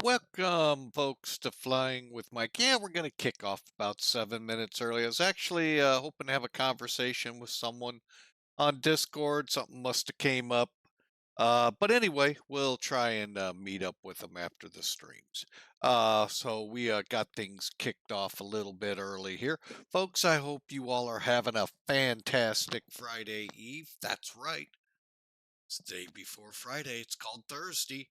Welcome, folks, to Flying with Mike. Yeah, we're going to kick off about 7 minutes early. I was actually hoping to have a conversation with someone on Discord. Something must have came up. But anyway, we'll try and meet up with them after the streams. So we got things kicked off a little bit early here. Folks, I hope you all are having a fantastic Friday Eve. That's right. It's the day before Friday. It's called Thursday.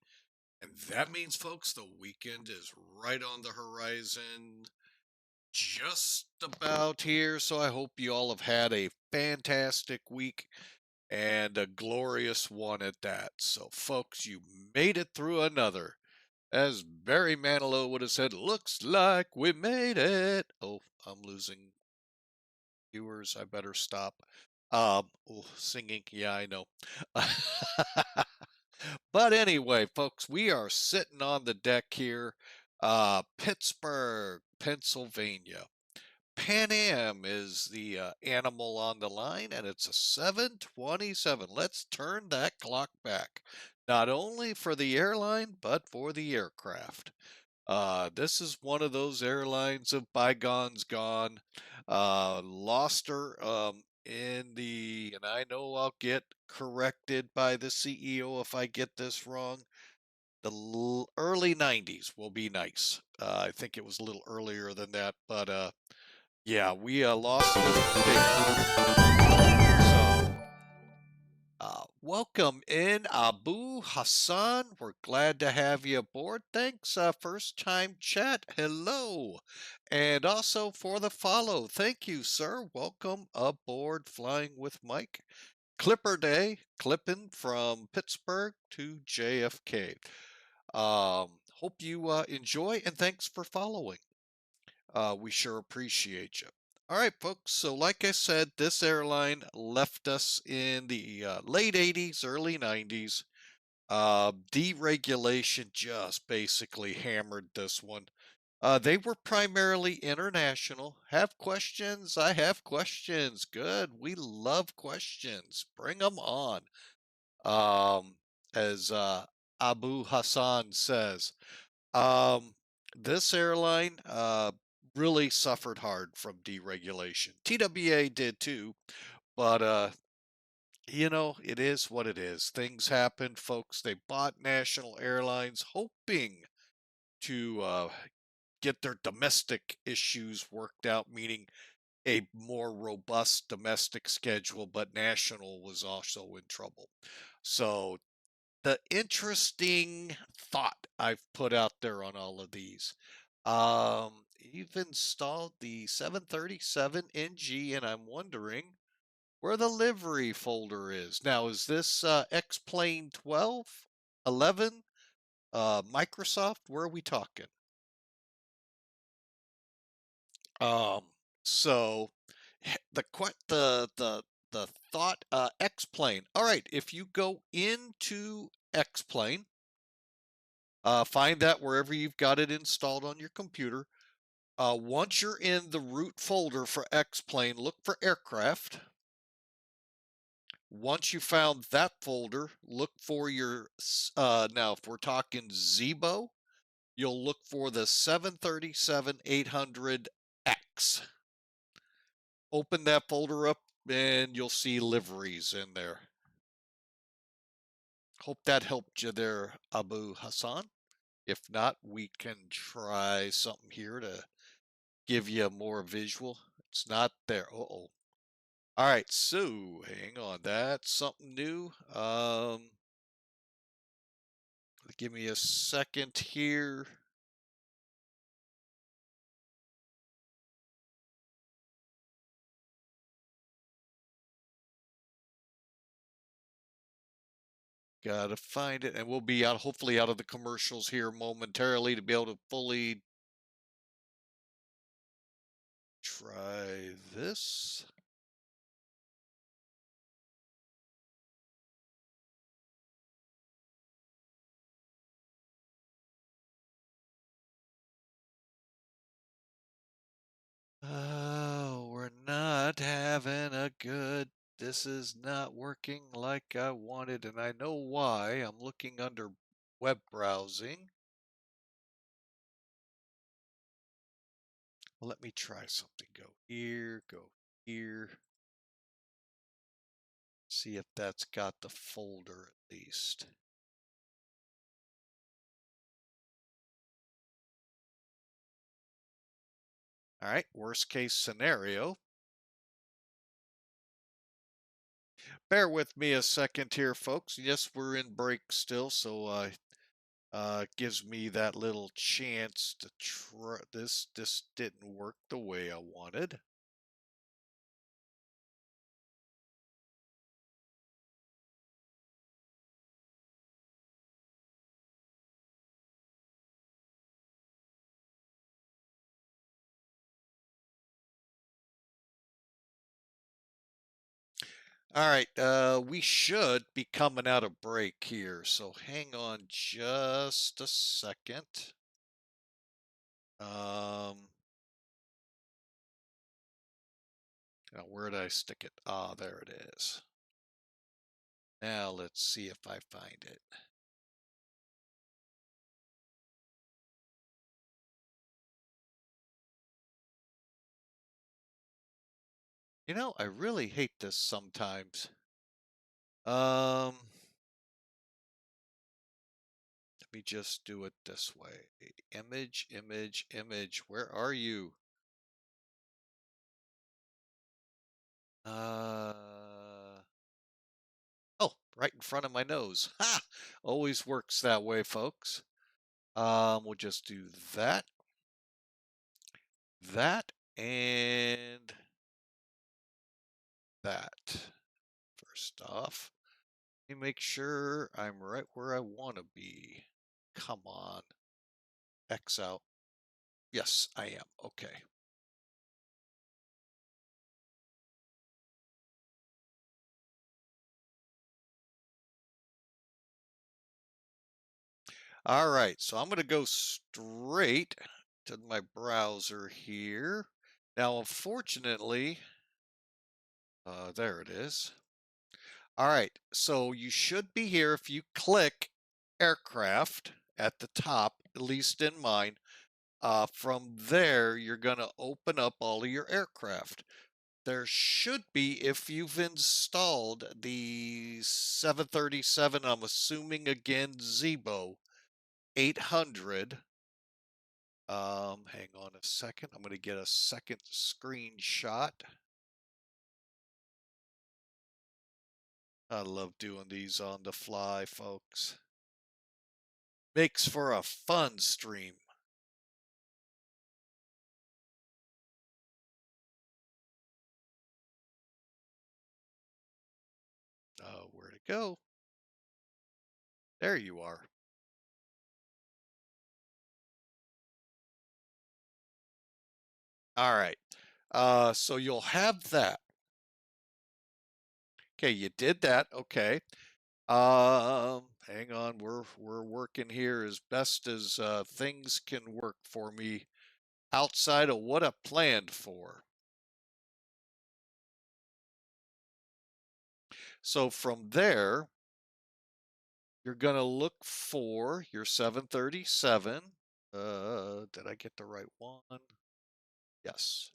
And that means, folks, the weekend is right on the horizon, just about here. So I hope you all have had a fantastic week and a glorious one at that. So, folks, you made it through another. As Barry Manilow would have said, looks like we made it. Oh, I'm losing viewers. I better stop. Oh, singing. Yeah, I know. But anyway, folks, we are sitting on the deck here, Pittsburgh, Pennsylvania. PanAm is the animal on the line, and it's a 727. Let's turn that clock back, not only for the airline, but for the aircraft. This is one of those airlines of bygones gone. Lost her and I know I'll get corrected by the CEO if I get this wrong. The early 90s will be nice. I think it was a little earlier than that, but yeah, we lost this big one. So welcome in, Abu Hassan. We're glad to have you aboard. Thanks, first time chat. Hello. And also for the follow. Thank you, sir. Welcome aboard Flying with Mike. Clipper Day, clipping from Pittsburgh to JFK. Hope you enjoy and thanks for following. We sure appreciate you. All right, folks. So, like I said, this airline left us in the late 80s, early 90s. Deregulation just basically hammered this one. They were primarily international. Have questions? I have questions. Good. We love questions. Bring them on. Um, as Abu Hassan says. Um, this airline really suffered hard from deregulation. TWA did too, but it is what it is. Things happen, folks. They bought national airlines hoping to get their domestic issues worked out, meaning a more robust domestic schedule, but national was also in trouble. So the interesting thought I've put out there on all of these. You've installed the 737 NG, and I'm wondering where the livery folder is. Now, is this X-Plane 12, 11, Microsoft? Where are we talking? Um, so the thought X-Plane. All right, if you go into X-Plane, find that wherever you've got it installed on your computer. Once you're in the root folder for X-Plane, look for aircraft. Once you found that folder, look for your, now if we're talking Zebo, you'll look for the 737-800X. Open that folder up and you'll see liveries in there. Hope that helped you there, Abu Hassan. If not, we can try something here to give you a more visual. It's not there. Uh-oh. All right, so hang on. That's something new. Give me a second here. Gotta find it, and we'll be out, hopefully out of the commercials here momentarily to be able to fully try this. Oh, we're not having a good. This is not working like I wanted, and I know why. I'm looking under web browsing. Well, let me try something. Go here, go here. See if that's got the folder at least. All right, worst case scenario. Bear with me a second here, folks. Yes, we're in break still, so gives me that little chance to try. This didn't work the way I wanted. All right, we should be coming out of break here, so hang on just a second. Now where did I stick it? Ah, there it is. Now let's see if I find it. You know, I really hate this sometimes. Let me just do it this way. Image, image, image. Where are you? Oh, right in front of my nose. Ha! Always works that way, folks. We'll just do that, that, and that. First off, let me make sure I'm right where I want to be. Come on. X out. Yes, I am. Okay. All right, so I'm going to go straight to my browser here. Now, unfortunately, there it is. All right, so you should be here if you click aircraft at the top, at least in mine. From there, you're going to open up all of your aircraft. There should be, if you've installed the 737, I'm assuming again, Zebo 800. Hang on a second. I'm going to get a second screenshot. I love doing these on the fly, folks. Makes for a fun stream. Where'd it go? There you are. All right. So you'll have that. Okay, you did that. Okay. Hang on. We're working here as best as things can work for me outside of what I planned for. So from there, you're going to look for your 737. Did I get the right one? Yes.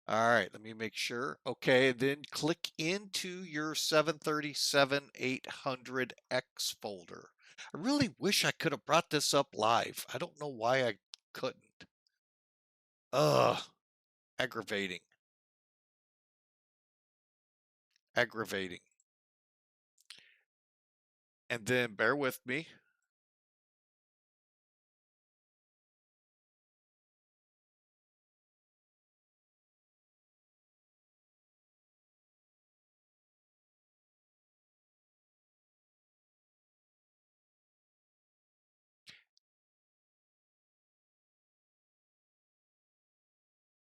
All right, let me make sure. Okay, then click into your 737-800X folder. I really wish I could have brought this up live. I don't know why I couldn't. Ugh, aggravating. Aggravating. And then bear with me.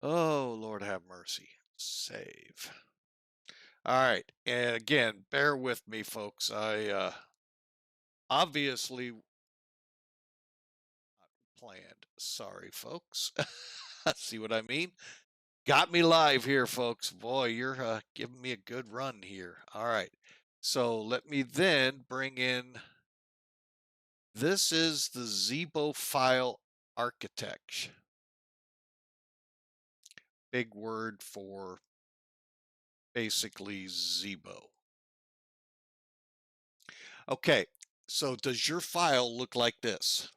Oh, Lord have mercy. Save. All right, and again, bear with me, folks. I obviously not planned. Sorry, folks. See what I mean? Got me live here, folks. Boy, you're giving me a good run here. All right. So let me then bring in, this is the Zibo file architecture. Big word for basically Zibo. Okay, so does your file look like this?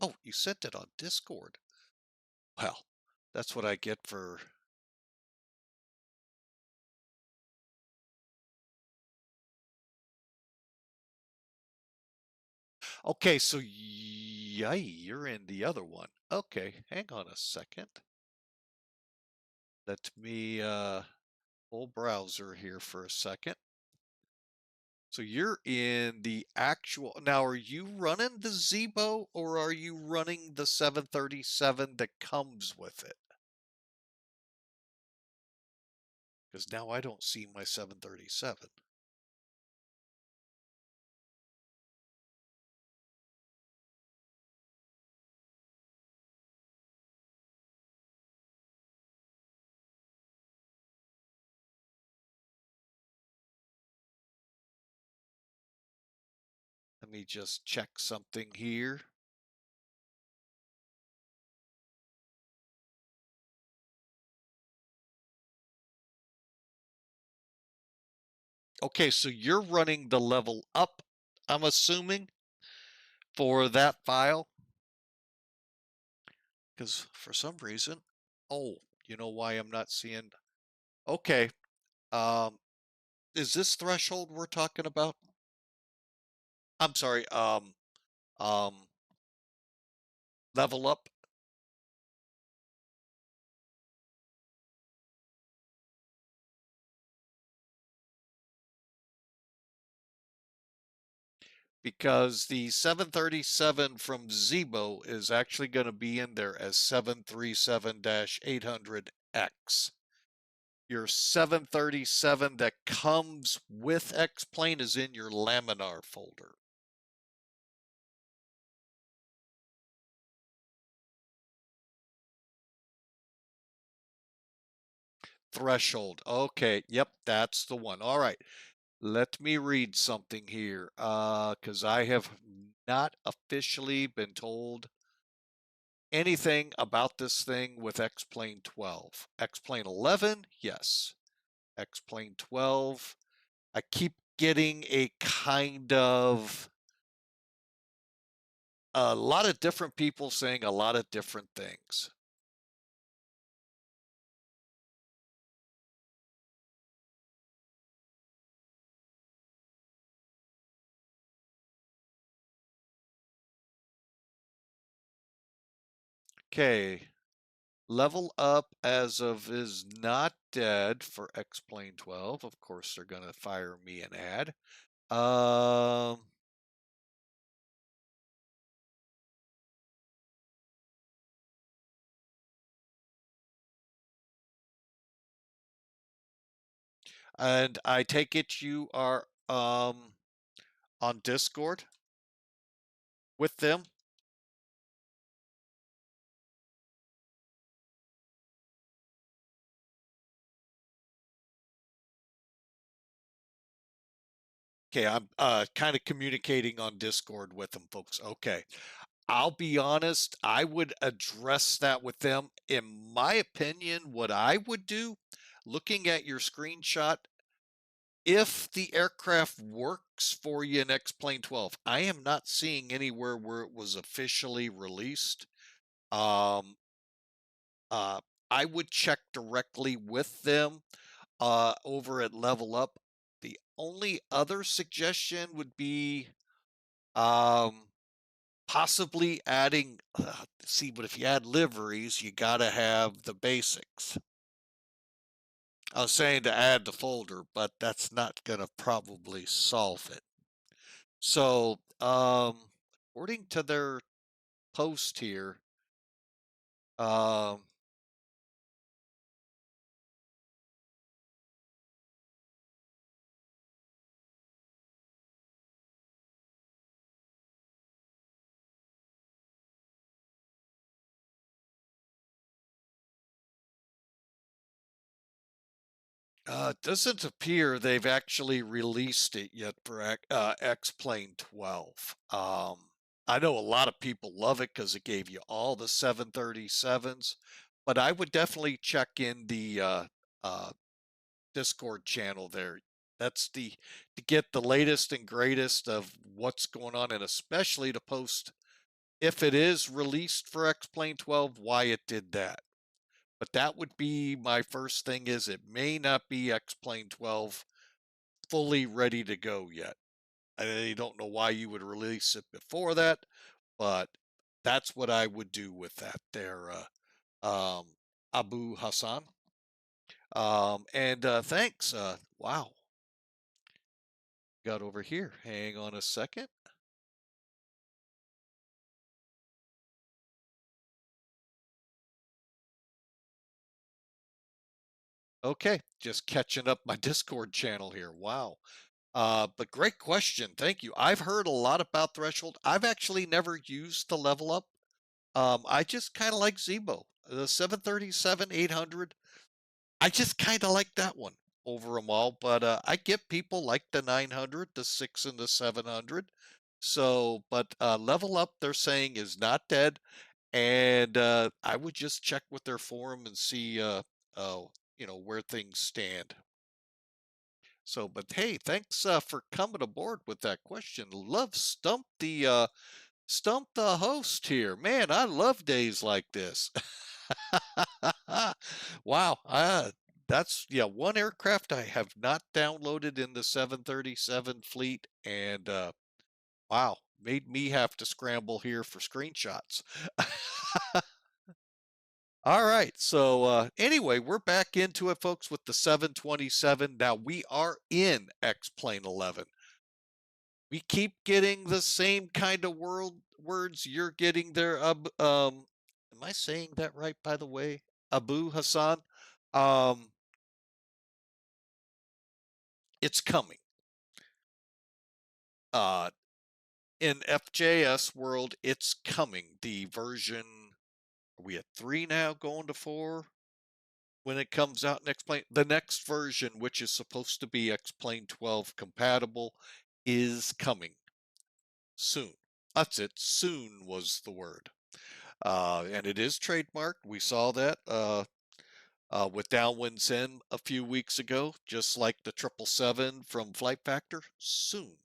Oh, you sent it on Discord. Well, that's what I get for... Okay, so you're in the other one. Okay, hang on a second. Let me full browser here for a second. So you're in the actual, now are you running the Zibo or are you running the 737 that comes with it? Because now I don't see my 737. Let me just check something here. Okay, so you're running the level up, I'm assuming, for that file. Because for some reason, oh, you know why I'm not seeing? Okay, is this threshold we're talking about? I'm sorry, um, level up. Because the 737 from Zibo is actually going to be in there as 737-800X. Your 737 that comes with X-Plane is in your laminar folder. Threshold. Okay, yep, that's the one. All right. Let me read something here, because I have not officially been told anything about this thing with X-Plane 12. X-Plane 11, yes. X-Plane 12, I keep getting a kind of a lot of different people saying a lot of different things. Okay, level up as of is not dead for X-Plane 12. Of course, they're going to fire me an ad. And I take it you are on Discord with them? Okay, I'm kind of communicating on Discord with them, folks. Okay. I'll be honest, I would address that with them. In my opinion, what I would do, looking at your screenshot, if the aircraft works for you in X-Plane 12, I am not seeing anywhere where it was officially released. Um, I would check directly with them over at Level Up. The only other suggestion would be possibly adding, see, but if you add liveries, you got to have the basics. I was saying to add the folder, but that's not going to probably solve it. So, according to their post here, um, Doesn't appear they've actually released it yet for X-Plane 12. I know a lot of people love it because it gave you all the 737s, but I would definitely check in the uh, Discord channel there. That's to get the latest and greatest of what's going on, and especially to post if it is released for X-Plane 12, why it did that. But that would be my first thing is it may not be X-Plane 12 fully ready to go yet. I don't know why you would release it before that, but that's what I would do with that there, Abu Hassan. And thanks. Wow, got over here. Hang on a second. Okay, just catching up my Discord channel here. Wow. But great question. Thank you. I've heard a lot about Threshold. I've actually never used the level up. I just kind of like Zebo. The 737-800, I just kind of like that one over them all. But I get people like the 900, the 6 and the 700. So, but level up, they're saying is not dead. And I would just check with their forum and see, where things stand. So, but hey, thanks for coming aboard with that question. Love stump the host here. Man, I love days like this. Wow, that's one aircraft I have not downloaded in the 737 fleet, and wow, made me have to scramble here for screenshots. All right, so anyway, we're back into it, folks, with the 727. Now we are in X-Plane 11. We keep getting the same kind of words you're getting there. Am I saying that right, by the way? Abu Hassan. Um, it's coming. Uh, in FJS world, it's coming. The version, are we at 3 now, going to 4? When it comes out next plane, the next version, which is supposed to be X-Plane 12 compatible, is coming soon. That's it. Soon was the word. And it is trademarked. We saw that with Downwind Zen a few weeks ago, just like the 777 from Flight Factor, soon.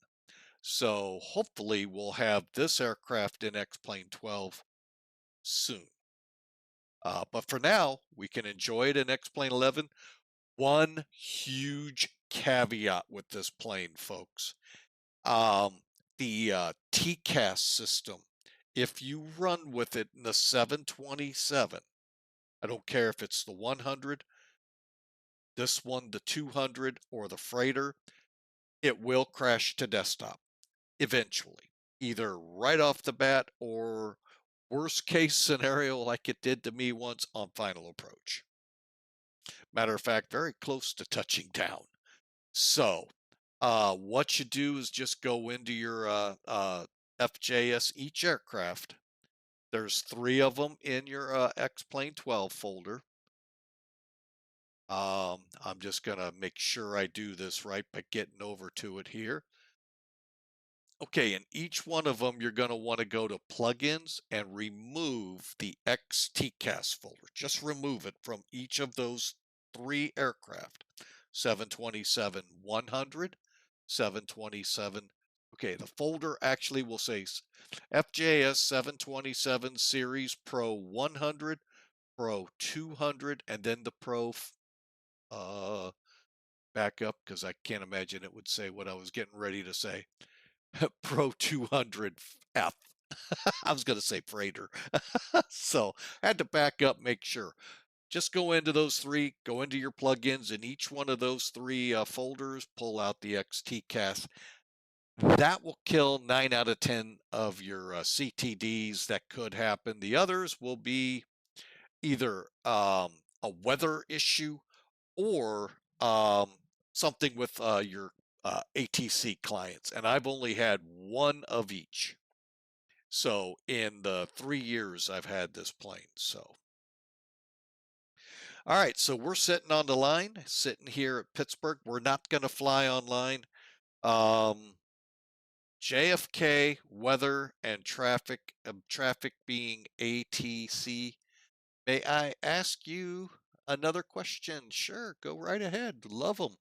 So hopefully we'll have this aircraft in X-Plane 12 soon. But for now, we can enjoy it in X-Plane 11. One huge caveat with this plane, folks. The TCAS system, if you run with it in the 727, I don't care if it's the 100, this one, the 200, or the freighter, it will crash to desktop eventually, either right off the bat or worst case scenario like it did to me once on final approach. Matter of fact, very close to touching down. So what you do is just go into your FJS each aircraft. There's 3 of them in your X-Plane 12 folder. I'm just going to make sure I do this right by getting over to it here. Okay, in each one of them, you're going to want to go to plugins and remove the XTCAS folder. Just remove it from each of those 3 aircraft. 727-100, 727. Okay, the folder actually will say FJS 727 Series Pro 100, Pro 200, and then the Pro back up because I can't imagine it would say what I was getting ready to say. Pro 200F. I was going to say freighter. So I had to back up, make sure. Just go into those 3, go into your plugins, in each one of those 3 folders, pull out the XTCAS. That will kill 9 out of 10 of your CTDs that could happen. The others will be either a weather issue or something with your ATC clients. And I've only had one of each. So in the 3 years I've had this plane. So, All right, so we're sitting on the line, sitting here at Pittsburgh. We're not going to fly online. Um, JFK weather and traffic being ATC. May I ask you another question? Sure, go right ahead. Love them.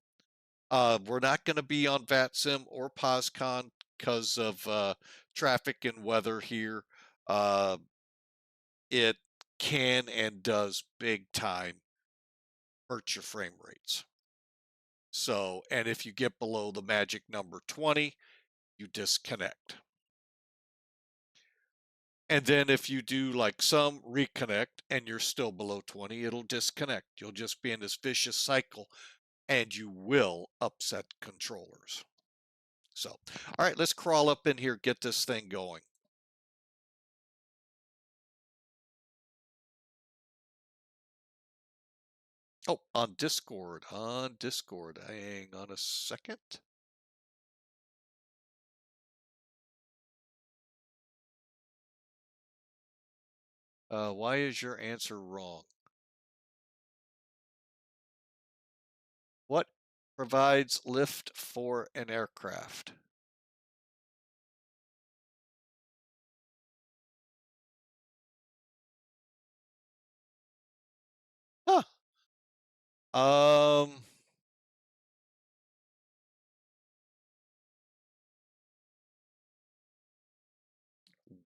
We're not going to be on VATSIM or POSCON because of traffic and weather here. Uh, it can and does big time hurt your frame rates. So, and if you get below the magic number 20, you disconnect. And then if you do like some reconnect and you're still below 20, it'll disconnect. You'll just be in this vicious cycle and you will upset controllers. So, all right, let's crawl up in here, get this thing going. Oh, on Discord, Hang on a second. Why is your answer wrong? What provides lift for an aircraft? Huh. Um,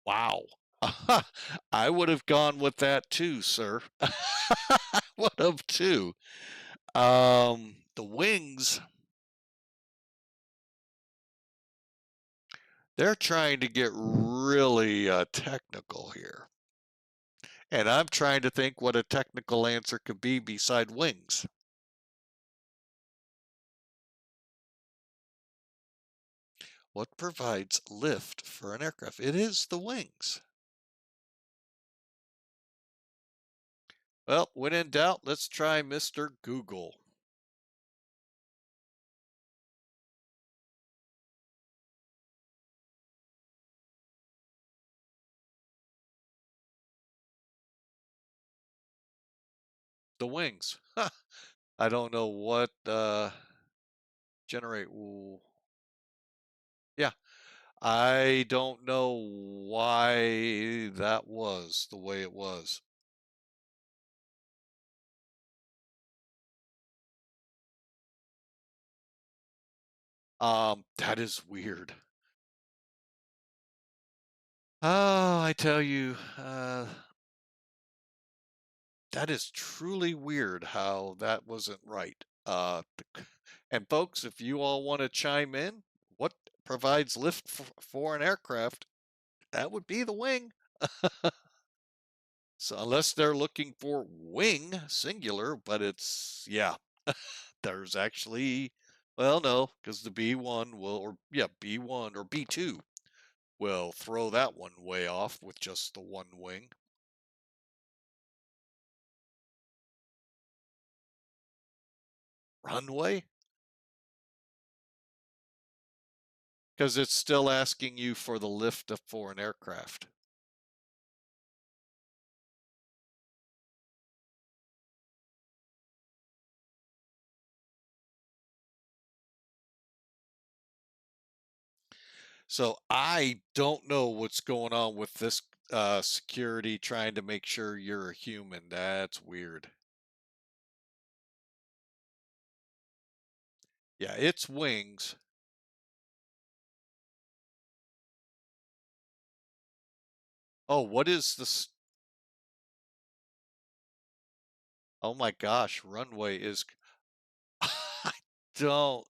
wow. I would have gone with that too, sir. I would have too. The wings, they're trying to get really technical here. And I'm trying to think what a technical answer could be beside wings. What provides lift for an aircraft? It is the wings. Well, when in doubt, let's try Mr. Google. The wings. I don't know what generate. Ooh. Yeah, I don't know why that was the way it was. That is weird. Oh, I tell you, that is truly weird how that wasn't right. And folks, if you all want to chime in, what provides lift for an aircraft? That would be the wing. So unless they're looking for wing singular, but it's yeah, there's actually well no, because the B1 will or yeah, B1 or B2 will throw that one way off with just the one wing. Runway? Because it's still asking you for the lift for an aircraft. So I don't know what's going on with this security trying to make sure you're a human. That's weird. Yeah, it's wings. Oh, what is this? Oh my gosh, runway is. I don't.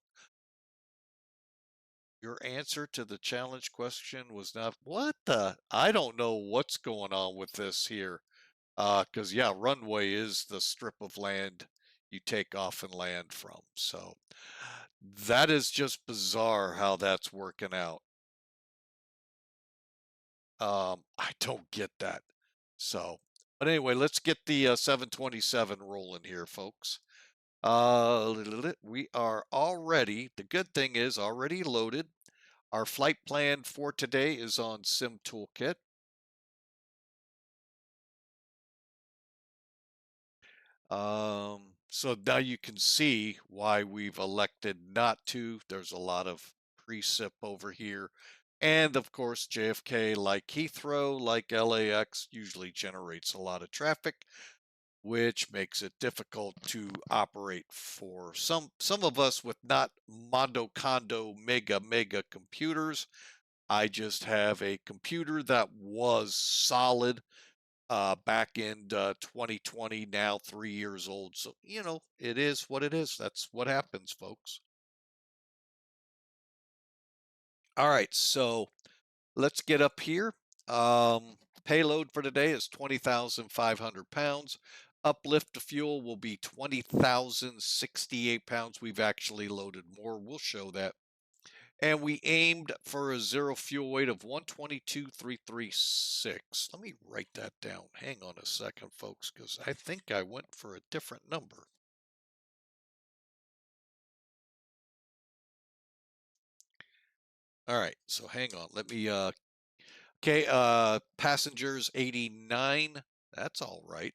Your answer to the challenge question was not. What the? I don't know what's going on with this here. Because yeah, runway is the strip of land you take off and land from. So that is just bizarre how that's working out. I don't get that. So, but anyway, let's get the 727 rolling here, folks. We are already, the good thing is already loaded. Our flight plan for today is on Sim Toolkit. So now you can see why we've elected not to. There's a lot of precip over here. And of course, JFK, like Heathrow, like LAX, usually generates a lot of traffic, which makes it difficult to operate for some of us with not Mondo Condo mega computers. I just have a computer that was solid back in 2020, now 3 years old. So, it is what it is. That's what happens, folks. All right, so let's get up here. Payload for today is 20,500 pounds. Uplift to fuel will be 20,068 pounds. We've actually loaded more. We'll show that. And we aimed for a zero fuel weight of 122,336. Let me write that down. Hang on a second, folks, because I think I went for a different number. All right, so hang on. Let me, okay, passengers 89. That's all right.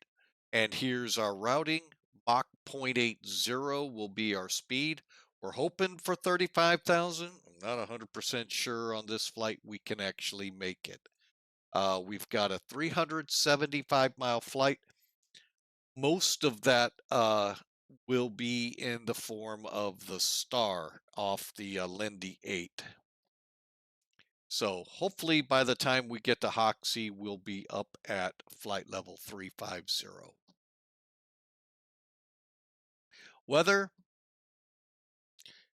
And here's our routing. Mach 0.80 will be our speed. We're hoping for 35,000. I'm not 100% sure on this flight we can actually make it. We've got a 375-mile flight. Most of that will be in the form of the star off the Lindy 8. So hopefully by the time we get to Hoxie, we'll be up at flight level 350. Weather,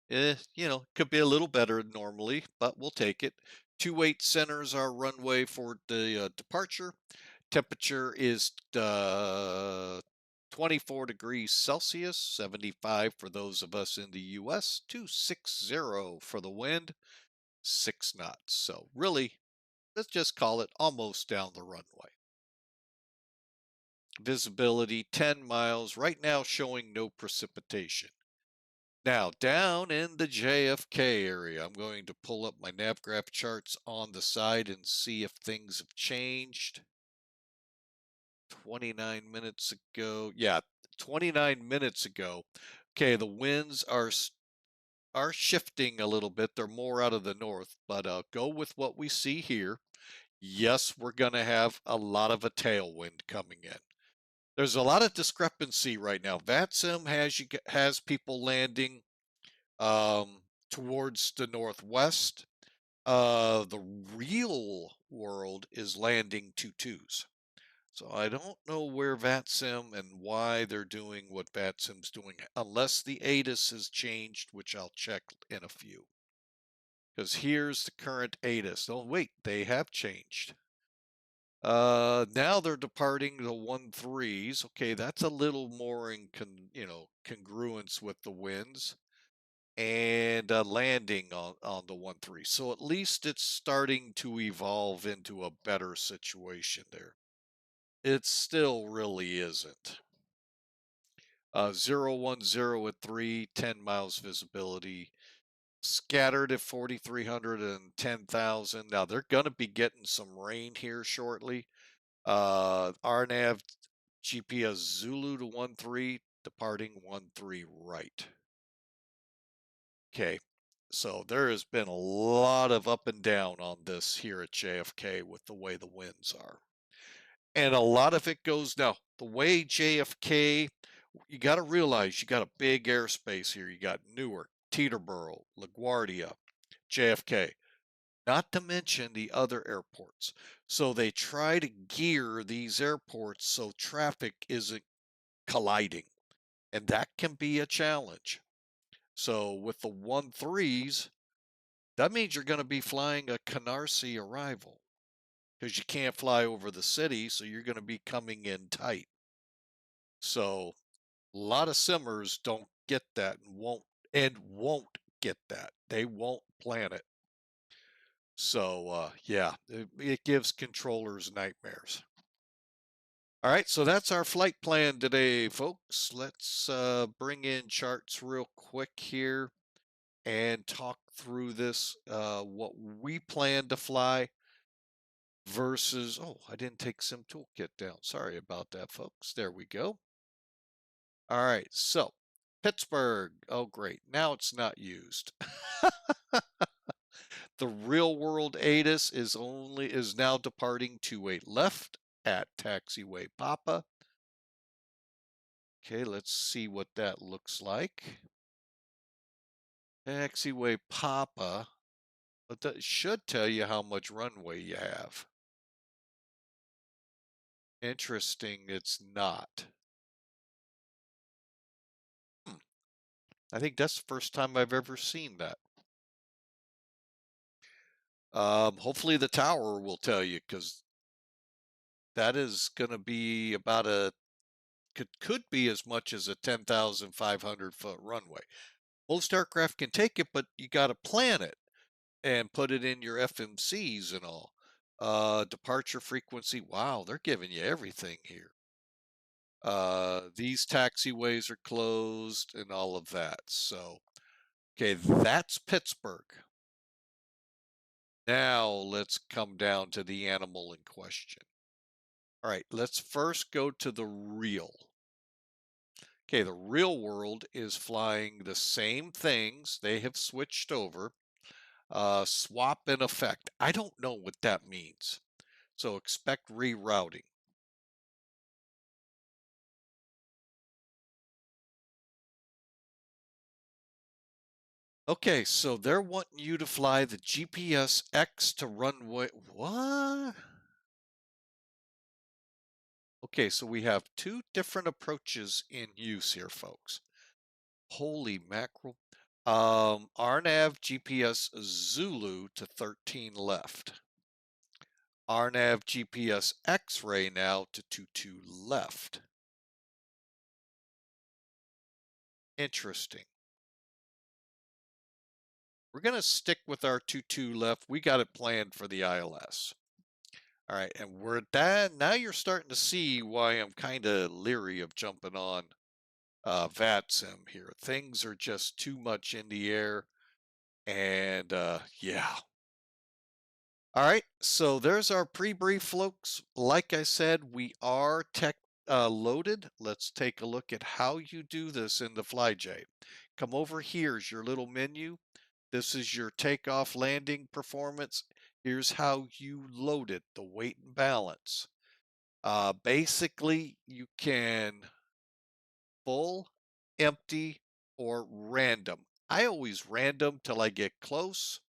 could be a little better normally, but we'll take it. 28 centers our runway for the departure. Temperature is 24 degrees Celsius, 75 for those of us in the US, 260 for the wind, 6 knots. So really, let's just call it almost down the runway. Visibility 10 miles, right now showing no precipitation. Now, down in the JFK area, I'm going to pull up my NavGraph charts on the side and see if things have changed. 29 minutes ago. Yeah, 29 minutes ago. Okay, the winds are shifting a little bit. They're more out of the north, but go with what we see here. Yes, we're going to have a lot of a tailwind coming in. There's a lot of discrepancy right now. VATSIM has people landing towards the northwest. The real world is landing 2-2s. So I don't know where VATSIM and why they're doing what VATSIM's doing, unless the ATIS has changed, which I'll check in a few. Because here's the current ATIS. Oh, wait, they have changed. Now they're departing the 1-3s. Okay, that's a little more in congruence with the winds. And landing on the 1-3. So at least it's starting to evolve into a better situation there. It still really isn't. 010 at 3, 10 miles visibility. Scattered at 4,300 and 10,000. Now they're going to be getting some rain here shortly. RNAV GPS Zulu to 1-3, departing 1-3 right. Okay, so there has been a lot of up and down on this here at JFK with the way the winds are. And a lot of it goes now. The way JFK, you got to realize you got a big airspace here. You got Newark, Teterboro, LaGuardia, JFK, not to mention the other airports. So they try to gear these airports so traffic isn't colliding, and that can be a challenge. So with the 1-3s, that means you're going to be flying a Canarsie arrival because you can't fly over the city, so you're going to be coming in tight. So a lot of simmers don't get that and won't get that. They won't plan it. So yeah, it gives controllers nightmares. All right, so that's our flight plan today, folks. Let's bring in charts real quick here and talk through this, what we plan to fly versus, oh, I didn't take Sim Toolkit down. Sorry about that, folks. There we go. All right, so Pittsburgh. Oh, great. Now it's not used. The real world ATIS is now departing to a left at taxiway Papa. Okay, let's see what that looks like. Taxiway Papa. But that should tell you how much runway you have. Interesting, it's not. Hmm, I think that's the first time I've ever seen that. Hopefully the tower will tell you, because that is going to be about could be as much as a 10,500-foot runway. Most aircraft can take it, but you got to plan it and put it in your FMCs and all. Departure frequency. Wow, they're giving you everything here. These taxiways are closed and all of that. So, okay, that's Pittsburgh. Now let's come down to the animal in question. All right, let's first go to the real. Okay, the real world is flying the same things. They have switched over. Swap in effect. I don't know what that means. So expect rerouting. Okay, so they're wanting you to fly the GPS X to runway. What? Okay, so we have two different approaches in use here, folks. Holy mackerel. RNAV GPS Zulu to 13 left. RNAV GPS X-ray now to 22 left. Interesting. We're going to stick with our 22 left. We got it planned for the ILS. All right, and we're at that. Now you're starting to see why I'm kind of leery of jumping on VATSIM here. Things are just too much in the air. And yeah. All right, so there's our pre-brief, folks. Like I said, we are tech loaded. Let's take a look at how you do this in the FlyJ. Come over, here's your little menu. This is your takeoff landing performance. Here's how you load it, the weight and balance. Basically, you can full, empty, or random. I always random till I get close.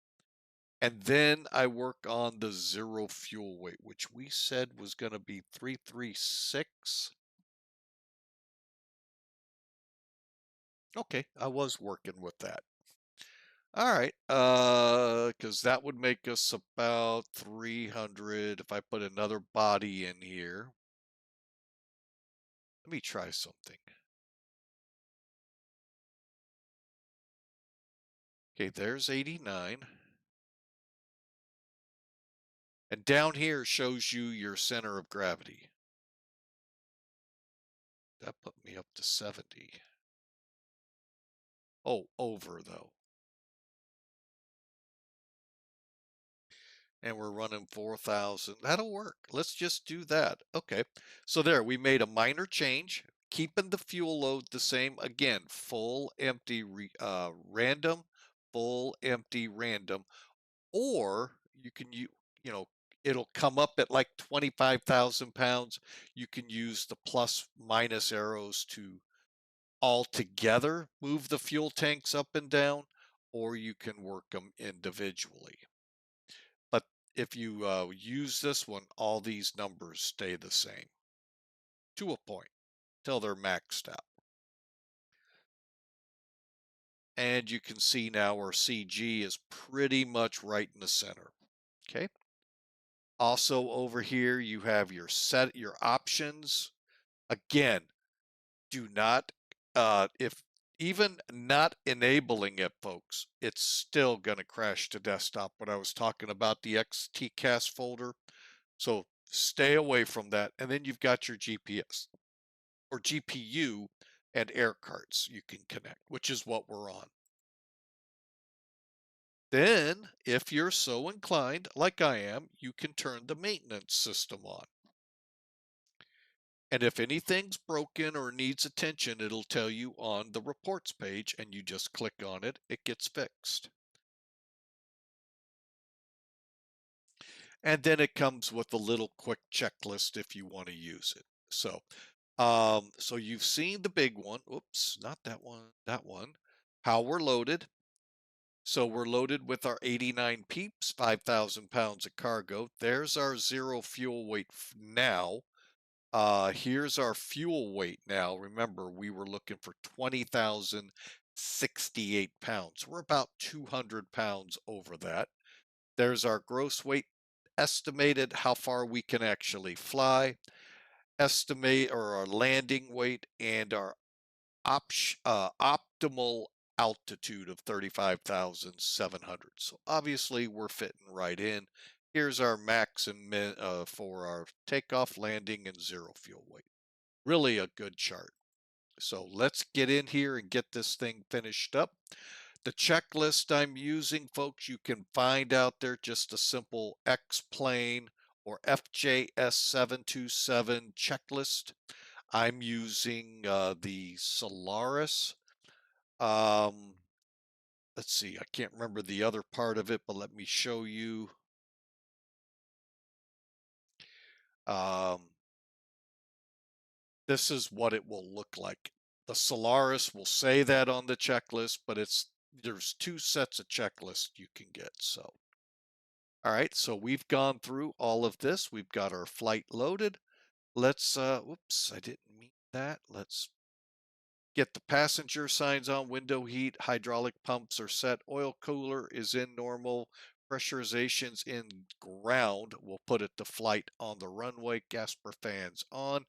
And then I work on the zero fuel weight, which we said was going to be 336. Okay, I was working with that. All right, because that would make us about 300 if I put another body in here. Let me try something. Okay, there's 89. And down here shows you your center of gravity. That put me up to 70. Oh, over though. And we're running 4,000. That'll work. Let's just do that. Okay. So there, we made a minor change, keeping the fuel load the same. Again, full, empty, random, full, empty, random. Or you can, you know, it'll come up at like 25,000 pounds. You can use the plus minus arrows to altogether move the fuel tanks up and down, or you can work them individually. But if you use this one, all these numbers stay the same to a point till they're maxed out. And you can see now our CG is pretty much right in the center. Okay. Also over here, you have your options. Again, do not, if even not enabling it, folks, it's still going to crash to desktop when I was talking about the XTCAS folder. So stay away from that. And then you've got your GPS or GPU and air carts you can connect, which is what we're on. Then, if you're so inclined, like I am, you can turn the maintenance system on. And if anything's broken or needs attention, it'll tell you on the reports page, and you just click on it, it gets fixed. And then it comes with a little quick checklist if you want to use it. So you've seen the big one. Oops, not that one, that one. How we're loaded. So we're loaded with our 89 peeps, 5,000 pounds of cargo. There's our zero fuel weight now. Here's our fuel weight now. Remember, we were looking for 20,068 pounds. We're about 200 pounds over that. There's our gross weight estimated, how far we can actually fly, estimate or our landing weight, and our optimal altitude of 35,700. So obviously we're fitting right in. Here's our max and min for our takeoff, landing, and zero fuel weight. Really a good chart. So let's get in here and get this thing finished up. The checklist I'm using, folks, you can find out there just a simple X-plane or FJS727 checklist. I'm using the Solaris. Let's see, I can't remember the other part of it, but let me show you. This is what it will look like. The Solaris will say that on the checklist, but there's two sets of checklists you can get. So, all right, so we've gone through all of this. We've got our flight loaded. Let's, whoops, I didn't mean that. Let's get the passenger signs on, window heat, hydraulic pumps are set, oil cooler is in normal, pressurization's in ground. We'll put it to flight on the runway, Gasper fans on.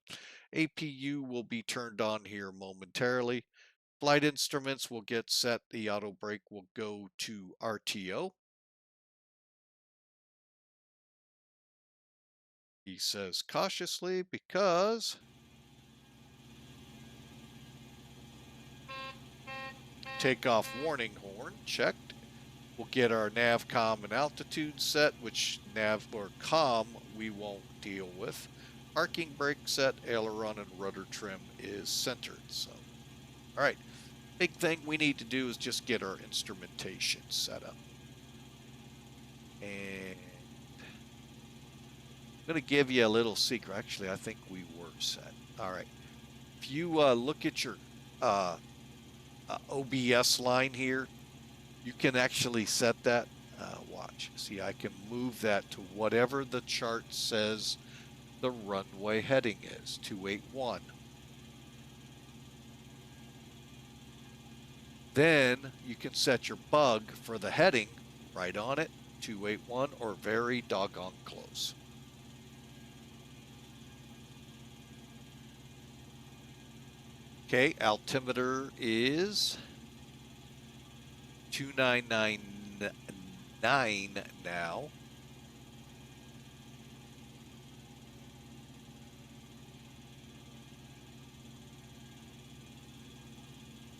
APU will be turned on here momentarily. Flight instruments will get set. The auto brake will go to RTO. He says cautiously because takeoff warning horn checked. We'll get our nav, comm, and altitude set, which nav or comm we won't deal with. Parking brake set, aileron and rudder trim is centered. So, all right, big thing we need to do is just get our instrumentation set up. And I'm going to give you a little secret. Actually, I think we were set. All right. If you look at your OBS line here, you can actually set that. Watch. See, I can move that to whatever the chart says the runway heading is, 281. Then you can set your bug for the heading right on it, 281, or very doggone close. Okay, altimeter is 2999 now.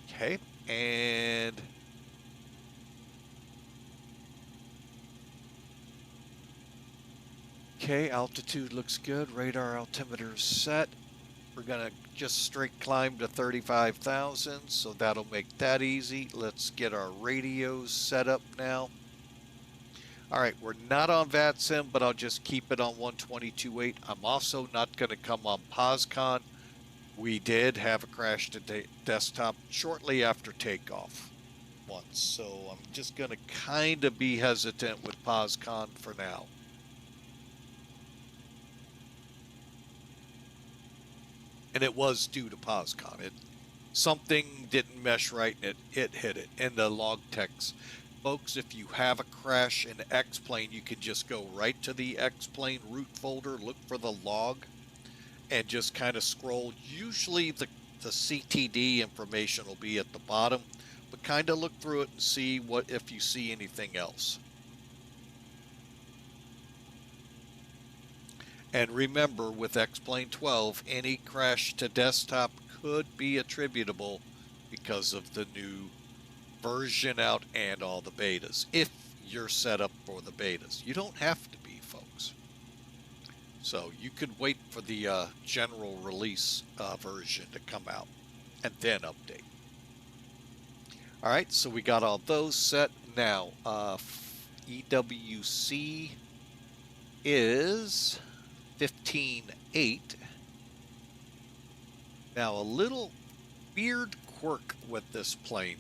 Okay, and okay, altitude looks good. Radar altimeter is set. We're gonna just straight climb to 35,000, so that'll make that easy. Let's get our radios set up now. All right, we're not on VATSIM, but I'll just keep it on 122.8. I'm also not going to come on POSCON. We did have a crash to desktop shortly after takeoff once, so I'm just going to kind of be hesitant with POSCON for now. And it was due to POSCON. Something didn't mesh right, and it hit it. And the log text. Folks, if you have a crash in X-plane, you can just go right to the X-plane root folder, look for the log, and just kind of scroll. Usually the CTD information will be at the bottom, but kind of look through it and see if you see anything else. And remember, with X-plane 12, any crash to desktop could be attributable because of the new version out and all the betas, if you're set up for the betas. You don't have to be, folks. So you could wait for the general release version to come out and then update. All right, so we got all those set. Now, EWC is 15.8. Now, a little weird quirk with this plane.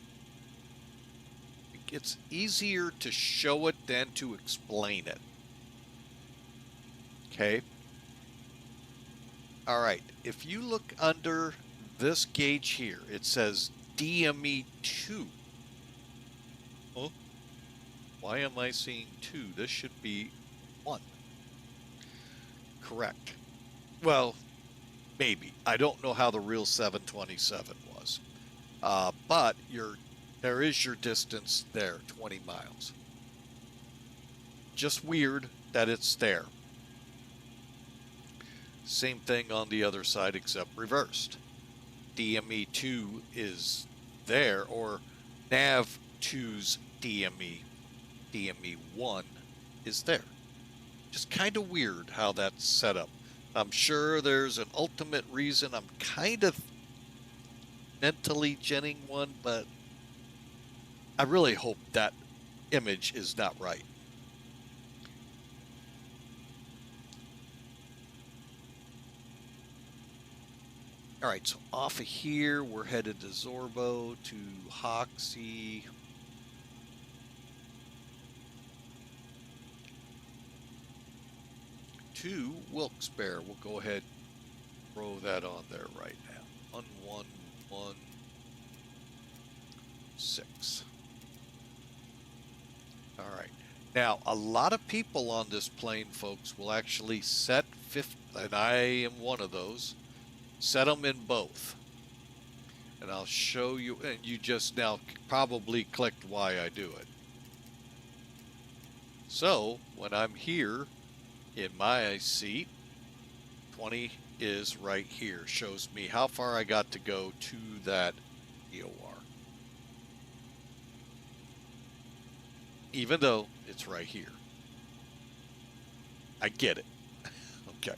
It's easier to show it than to explain it. Okay. All right, if you look under this gauge here, it says DME2. Oh, why am I seeing 2? This should be 1. Correct. Well, maybe. I don't know how the real 727 was. But there is your distance there, 20 miles. Just weird that it's there. Same thing on the other side except reversed. DME2 is there, or NAV2's DME1 is there. Just kind of weird how that's set up. I'm sure there's an ultimate reason. I'm kind of mentally genning one, but I really hope that image is not right. All right, so off of here, we're headed to Zorbo, to Hoxie. To Wilkes-Barre. We'll go ahead and throw that on there right now. 1116. All right. Now, a lot of people on this plane, folks, will actually set 50, and I am one of those, set them in both. And I'll show you, and you just now probably clicked why I do it. So, when I'm here in my seat, 20 is right here. Shows me how far I got to go to that EOR. Even though it's right here. I get it. Okay.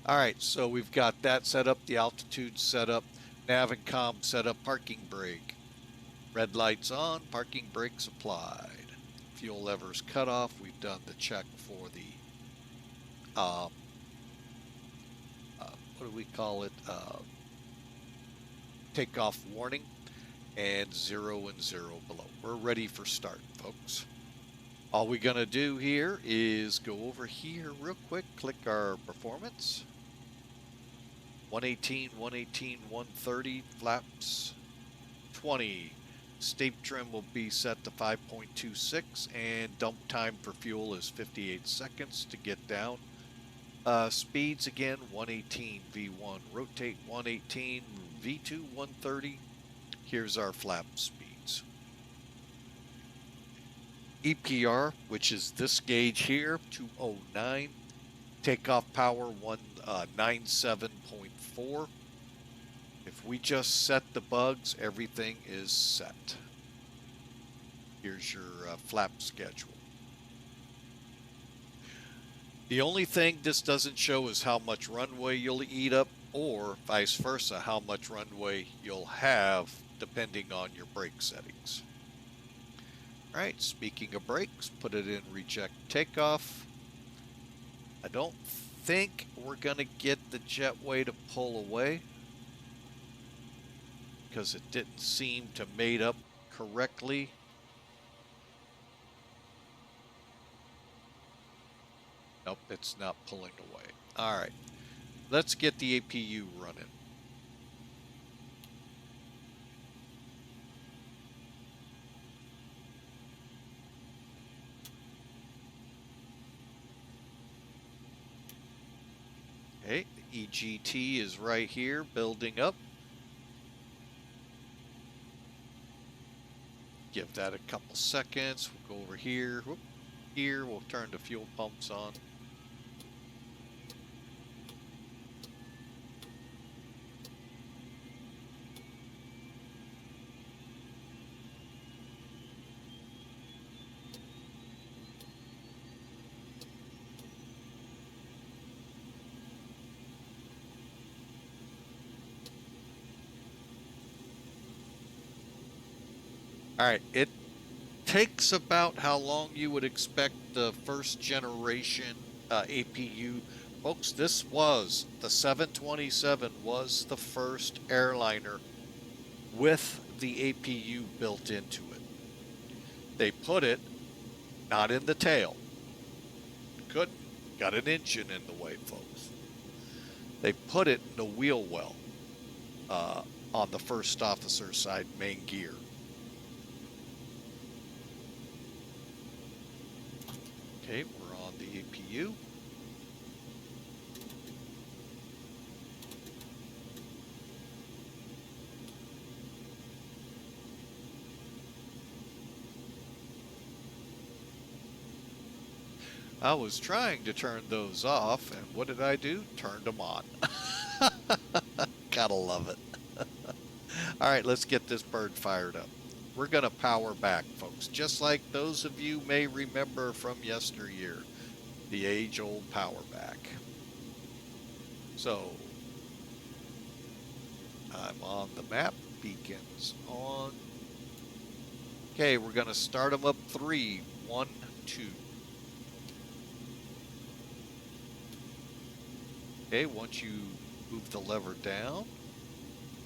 All right, so we've got that set up, the altitude set up, nav and comm set up, parking brake. Red lights on, parking brakes applied. Fuel levers cut off. We've done the check for the, what do we call it? Takeoff warning, and 0 and 0 below. We're ready for start, folks. All we're going to do here is go over here real quick, click our performance. 118, 118, 130, flaps 20. State trim will be set to 5.26, and dump time for fuel is 58 seconds to get down. Speeds again, 118 V1, rotate 118, V2 130. Here's our flap speeds. EPR, which is this gauge here, 209. Takeoff power 197.4. If we just set the bugs, everything is set. Here's your flap schedule. The only thing this doesn't show is how much runway you'll eat up, or vice versa, how much runway you'll have depending on your brake settings. All right, speaking of brakes, put it in reject takeoff. I don't think we're going to get the jetway to pull away because it didn't seem to mate up correctly. Nope, it's not pulling away. All right, let's get the APU running. Okay, the EGT is right here, building up. Give that a couple seconds. We'll go over here. Whoop, here, we'll turn the fuel pumps on. All right, it takes about how long you would expect the first generation APU. Folks, this was the 727 was the first airliner with the APU built into it. They put it not in the tail. Couldn't. Got an engine in the way, folks. They put it in the wheel well on the first officer side main gear. Okay, we're on the APU. I was trying to turn those off, and what did I do? Turned them on. Gotta love it. All right, let's get this bird fired up. We're going to power back, folks, just like those of you may remember from yesteryear, the age-old power back. So, I'm on the map, beacons on. Okay, we're going to start them up 3, 1, 2. Okay, once you move the lever down,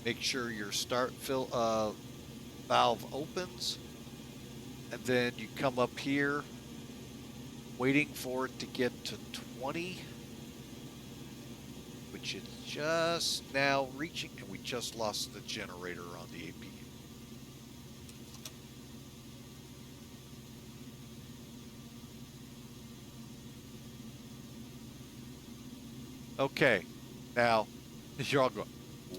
make sure your start valve opens, and then you come up here, waiting for it to get to 20, which is just now reaching, and we just lost the generator on the APU. Okay, now you're all going,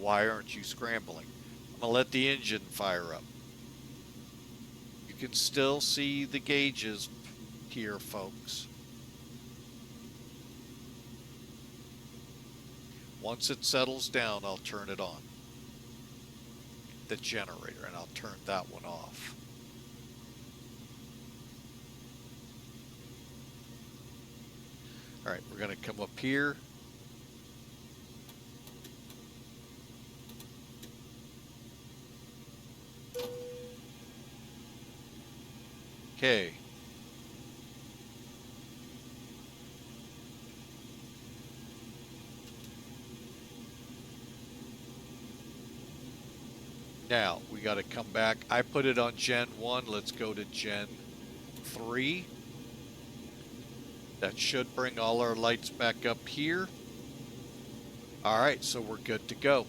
why aren't you scrambling? I'm gonna let the engine fire up. You can still see the gauges here, folks. Once it settles down, I'll turn it on, the generator, and I'll turn that one off. All right, we're gonna come up here. Okay. Now, we got to come back. I put it on Gen 1. Let's go to Gen 3. That should bring all our lights back up here. All right, so we're good to go.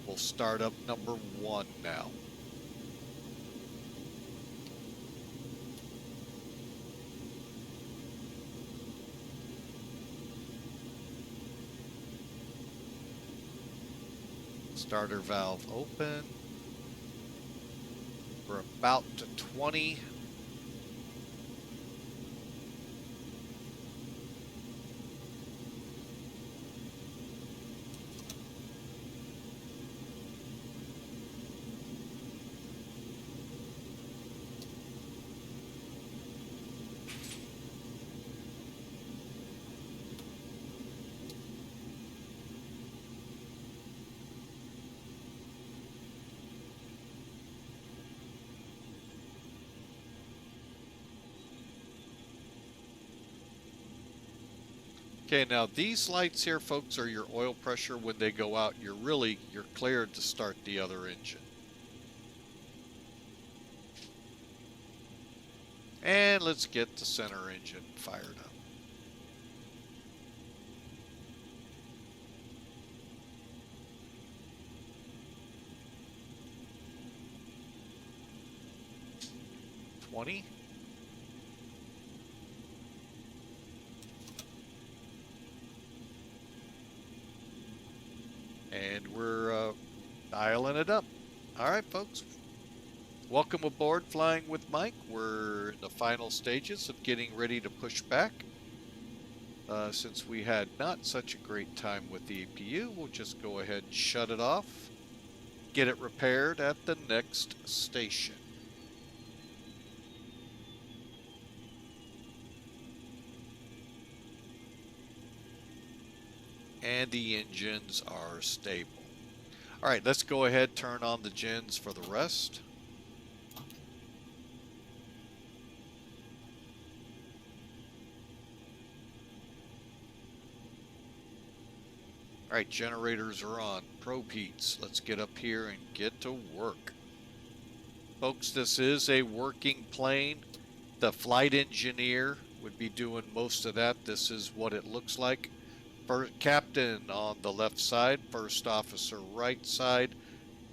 We'll start up number 1 now. Starter valve open. We're about to 20. Okay, now these lights here, folks, are your oil pressure. When they go out, you're cleared to start the other engine. And let's get the center engine fired up. $20. And we're dialing it up. All right, folks. Welcome aboard Flying with Mike. We're in the final stages of getting ready to push back. Since we had not such a great time with the APU, we'll just go ahead and shut it off. Get it repaired at the next station. And the engines are stable. All right, let's go ahead, turn on the gens for the rest. All right, generators are on. Probe heats. Let's get up here and get to work. Folks, this is a working plane. The flight engineer would be doing most of that. This is what it looks like. Captain on the left side, first officer right side,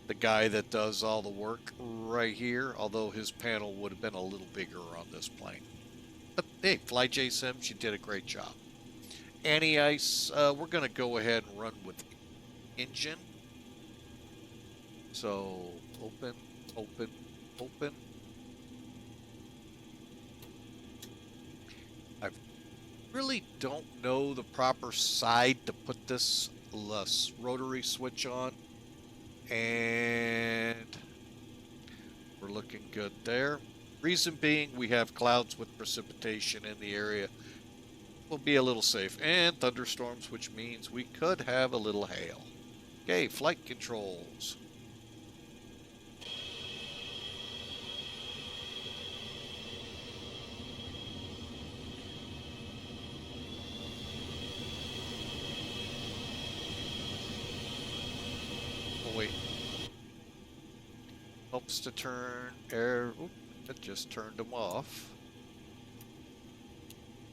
the guy that does all the work right here, although his panel would have been a little bigger on this plane. But hey, FlyJSim, she did a great job. Anti-ice, we're going to go ahead and run with engine. So open, open, open. I really don't know the proper side to put this rotary switch on. And we're looking good there. Reason being, we have clouds with precipitation in the area. We'll be a little safe. And thunderstorms, which means we could have a little hail. Okay, flight controls. Oh, wait. Helps to turn air. Oop, it just turned them off.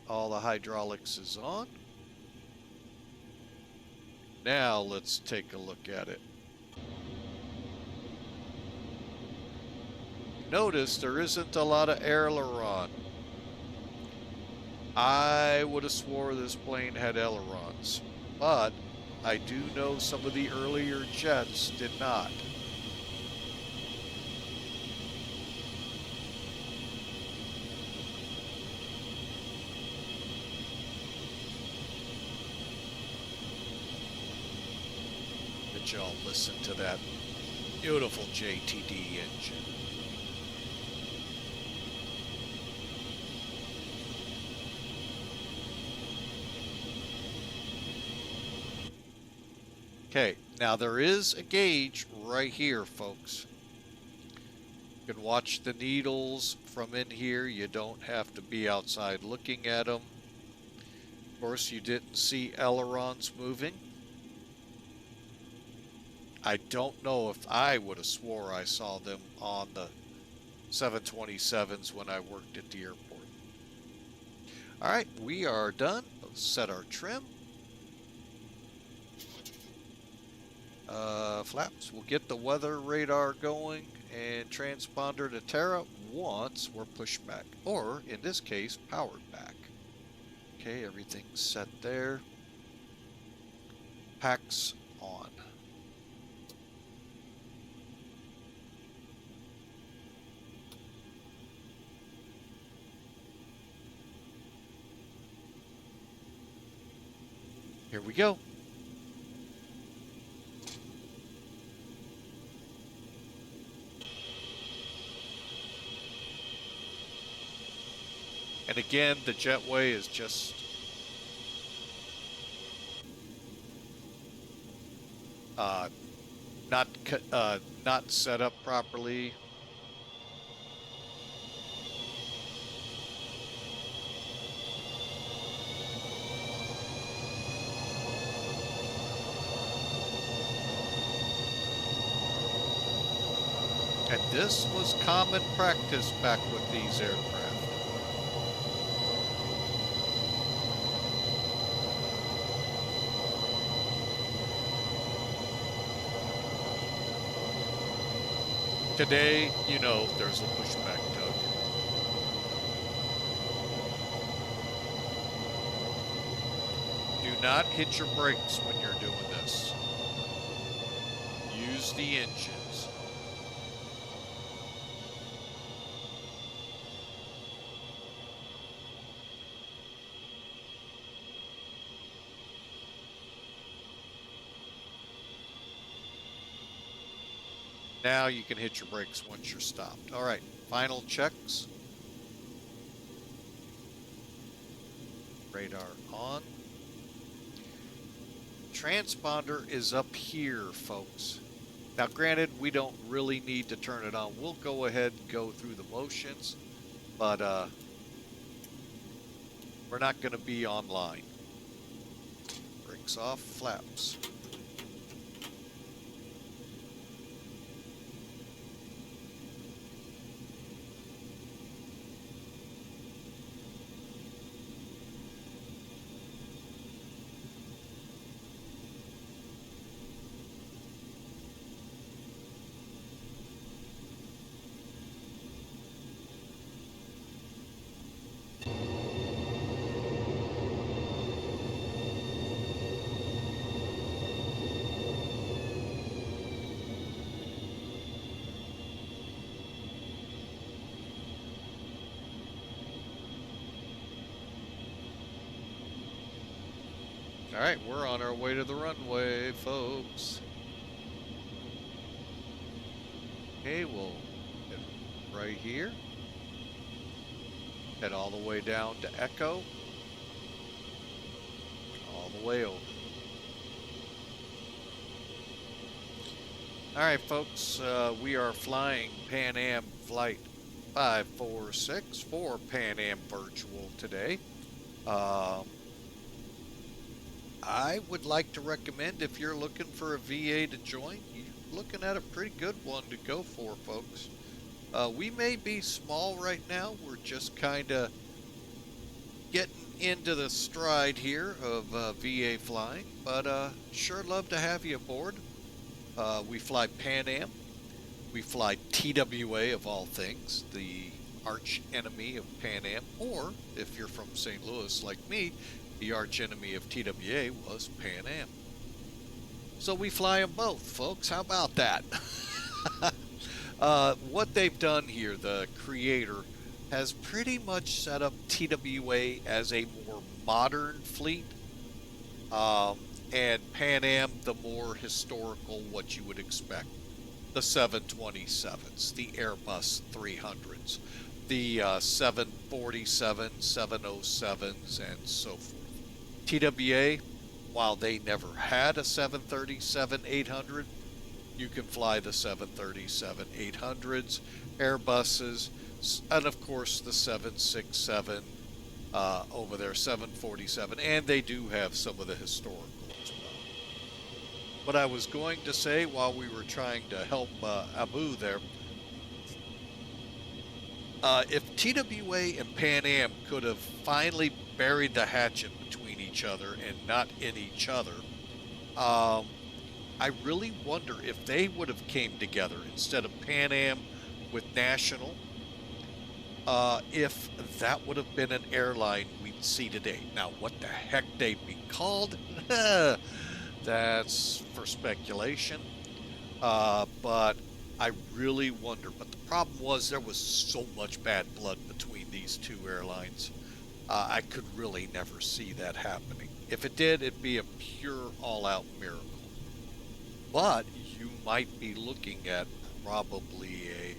All the hydraulics is on. Now let's take a look at it. Notice there isn't a lot of aileron. I would have swore this plane had ailerons, but I do know some of the earlier jets did not. But y'all listen to that beautiful JTD engine. Okay, now there is a gauge right here, folks. You can watch the needles from in here. You don't have to be outside looking at them. Of course, you didn't see ailerons moving. I don't know if I would have swore I saw them on the 727s when I worked at the airport. All right, we are done. Let's set our trim. Flaps, we'll get the weather radar going and transponder to Terra once we're pushed back, or in this case, powered back. Okay, everything's set there. Packs on. Here we go. And again, the jetway is just not set up properly. And this was common practice back with these aircraft. Today, you know, there's a pushback tug. Do not hit your brakes when you're doing this. Use the engines. Now you can hit your brakes once you're stopped. All right, final checks. Radar on. Transponder is up here, folks. Now, granted, we don't really need to turn it on. We'll go ahead and go through the motions, but we're not going to be online. Brakes off, flaps. All right, we're on our way to the runway, folks. Okay, we'll head right here. Head all the way down to Echo. All the way over. All right, folks, we are flying PanAm Flight 546 for PanAm Virtual today. I would like to recommend, if you're looking for a VA to join, you're looking at a pretty good one to go for, folks. We may be small right now. We're just kind of getting into the stride here of VA flying, but sure love to have you aboard. We fly PanAm. We fly TWA, of all things, the arch enemy of PanAm, or if you're from St. Louis like me, the arch enemy of TWA was PanAm. So we fly them both, folks. How about that? What they've done here, the creator has pretty much set up TWA as a more modern fleet, and PanAm the more historical, what you would expect. The 727s, the Airbus 300s, the 747, 707s, and so forth. TWA, while they never had a 737-800, you can fly the 737-800s, Airbuses, and of course the 767 over there, 747, and they do have some of the historical as well. What I was going to say while we were trying to help Abu there, if TWA and PanAm could have finally buried the hatchet between each other and not in each other, I really wonder if they would have came together instead of PanAm with National, if that would have been an airline we'd see today. Now, what the heck they'd be called, that's for speculation, but I really wonder. But the problem was there was so much bad blood between these two airlines. I could really never see that happening. If it did, it'd be a pure all-out miracle. But you might be looking at probably a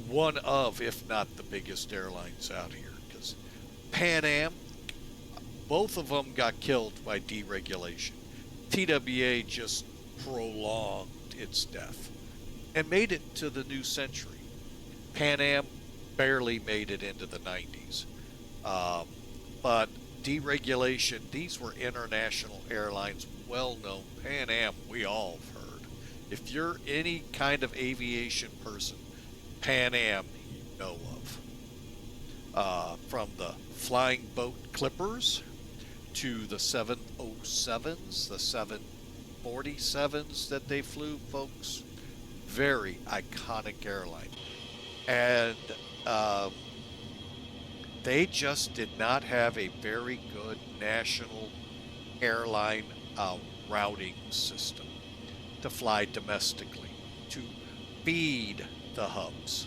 one of, if not the biggest airlines out here, because PanAm, both of them got killed by deregulation. TWA just prolonged its death and made it to the new century. PanAm barely made it into the 90s. But deregulation, these were international airlines, well known. PanAm, we all have heard. If you're any kind of aviation person, PanAm you know of. From the flying boat Clippers to the 707s, the 747s that they flew, folks. Very iconic airline. And they just did not have a very good national airline routing system to fly domestically, to feed the hubs.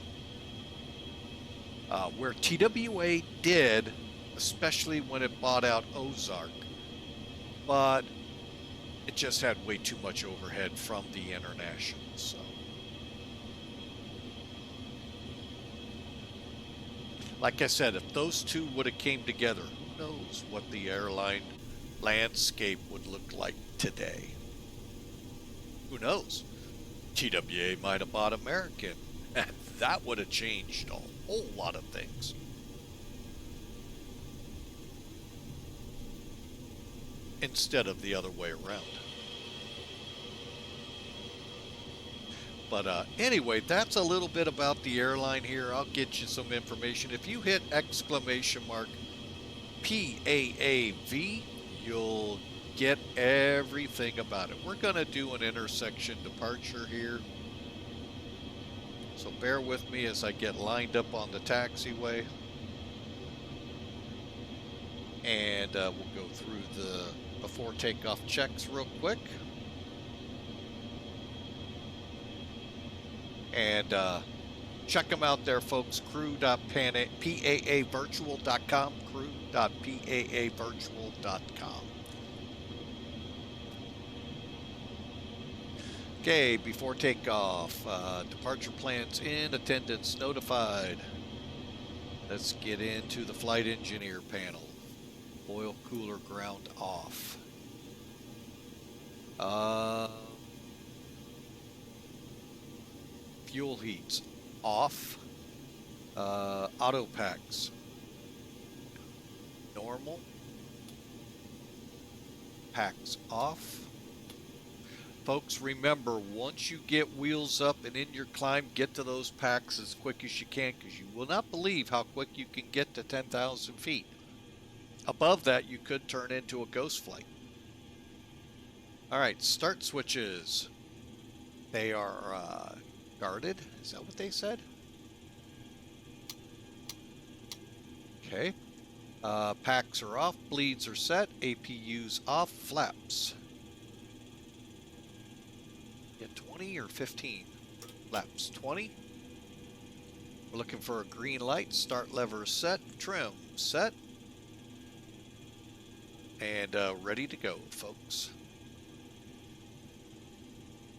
Where TWA did, especially when it bought out Ozark, but it just had way too much overhead from the international. So like I said, if those two would have came together, who knows what the airline landscape would look like today. Who knows? TWA might have bought American, and that would have changed a whole lot of things. Instead of the other way around. But anyway, that's a little bit about the airline here. I'll get you some information. If you hit !PAAV, you'll get everything about it. We're going to do an intersection departure here. So bear with me as I get lined up on the taxiway. And we'll go through the before takeoff checks real quick. And check them out there, folks. crew.paavirtual.com, crew.paavirtual.com. Okay, before takeoff, departure plans in, attendance notified. Let's get into the flight engineer panel. Oil cooler ground off. Fuel heats off. Auto packs normal. Packs off. Folks, remember, once you get wheels up and in your climb, get to those packs as quick as you can, because you will not believe how quick you can get to 10,000 feet. Above that, you could turn into a ghost flight. All right, start switches. They are guarded. Is that what they said? Okay. Packs are off, bleeds are set, APUs off, flaps. Yeah, 20 or 15? Flaps 20. We're looking for a green light, start lever set, trim set. And ready to go, folks.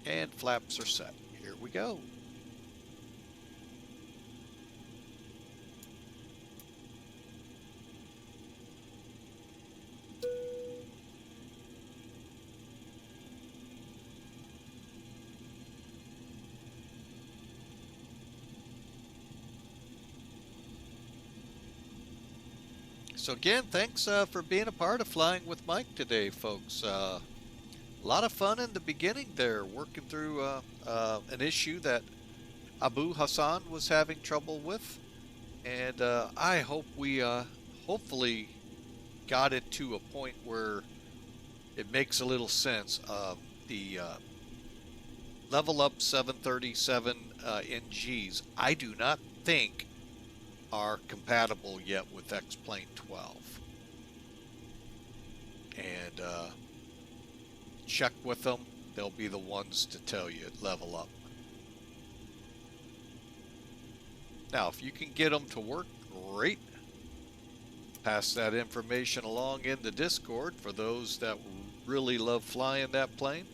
And flaps are set. Here we go. So again, thanks for being a part of Flying with Mike today, folks. A lot of fun in the beginning there, working through an issue that Abu Hassan was having trouble with. And I hope we hopefully got it to a point where it makes a little sense. The level up 737 NGs, I do not think are compatible yet with X-Plane 12. And check with them. They'll be the ones to tell you level up. Now, if you can get them to work, great. Pass that information along in the Discord for those that really love flying that plane.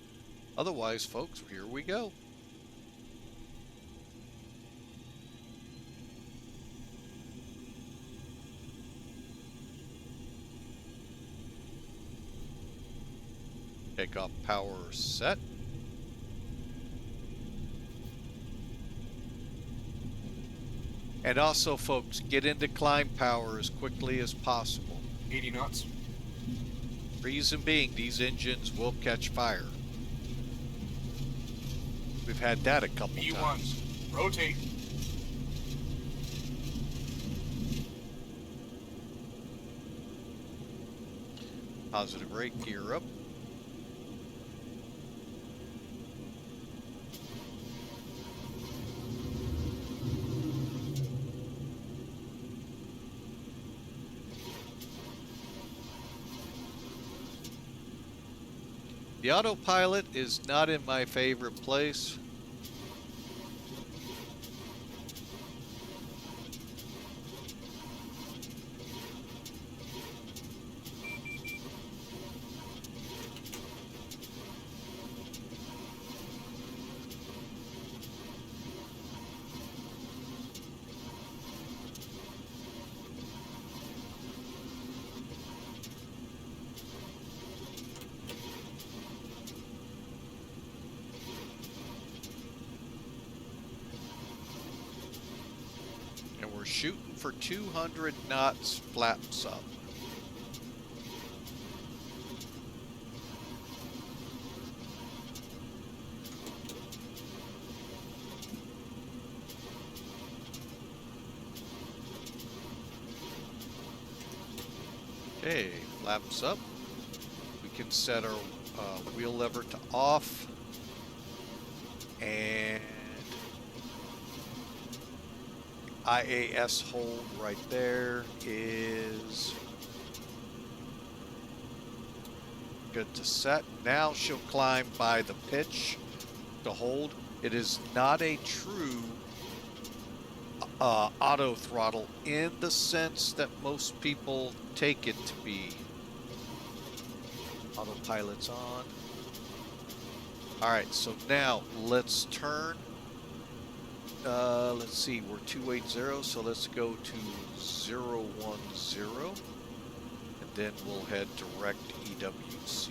Otherwise, folks, here we go. Takeoff power set. And also, folks, get into climb power as quickly as possible. 80 knots. Reason being, these engines will catch fire. We've had that a couple E1, times. rotate. Positive rate, gear up. The autopilot is not in my favorite place. Shooting for 200 knots, flaps up. Okay, flaps up. We can set our wheel lever to off. And IAS hold right there is good to set. Now she'll climb by the pitch to hold. It is not a true auto throttle in the sense that most people take it to be. Autopilot's on. All right, so now let's turn. Let's see, we're 280, so let's go to 010, and then we'll head direct EWC.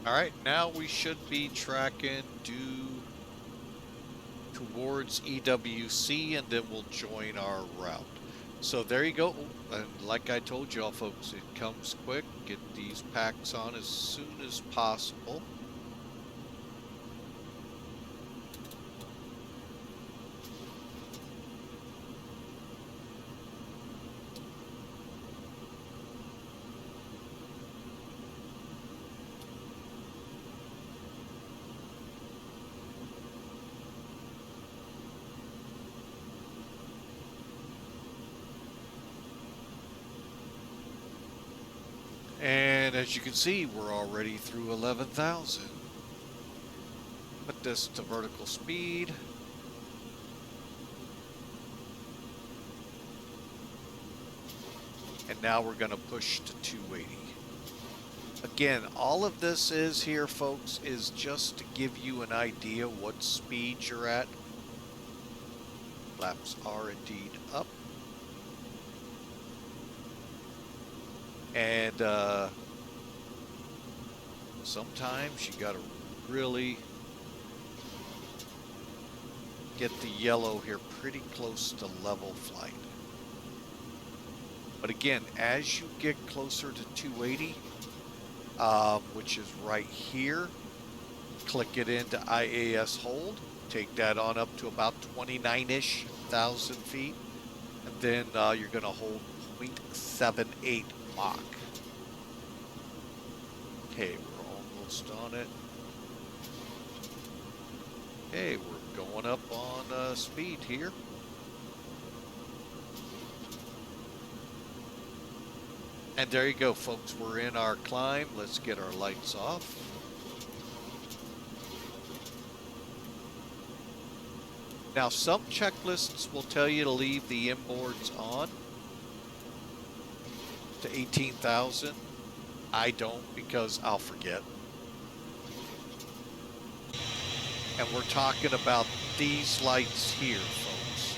All right, now we should be tracking due towards EWC, and then we'll join our route. So there you go. And like I told y'all folks, it comes quick. Get these packs on as soon as possible. And as you can see, we're already through 11,000. Put this to vertical speed. And now we're going to push to 280. Again, all of this is here, folks, is just to give you an idea what speed you're at. Flaps are indeed up. And sometimes you got to really get the yellow here pretty close to level flight. But again, as you get closer to 280, which is right here, click it into IAS hold, take that on up to about 29-ish thousand feet, and then you're going to hold 0.78 Mach. Okay, we're almost on it. Okay, we're going up on speed here. And there you go, folks. We're in our climb. Let's get our lights off. Now, some checklists will tell you to leave the inboards on to 18,000. I don't, because I'll forget. And we're talking about these lights here, folks.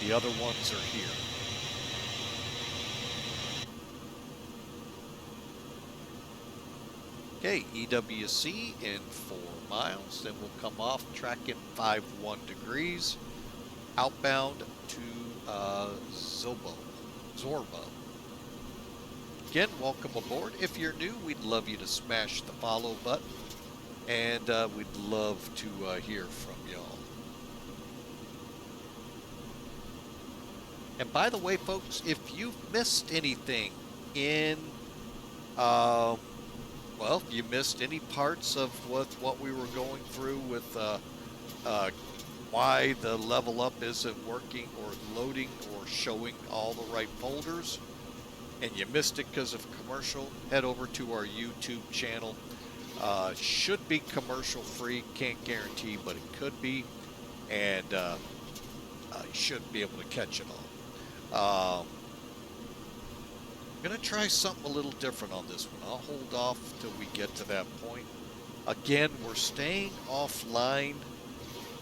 The other ones are here. Okay, EWC in 4 miles, then we'll come off tracking 51 degrees, outbound to Zorbo. Again, welcome aboard. If you're new, we'd love you to smash the follow button, and we'd love to hear from y'all. And by the way, folks, if you've missed anything in well, if you missed any parts of what we were going through with why the level up isn't working or loading or showing all the right folders, and you missed it because of commercial, head over to our YouTube channel. Should be commercial free, can't guarantee, but it could be, and you should be able to catch it all. I'm going to try something a little different on this one. I'll hold off till we get to that point. Again, we're staying offline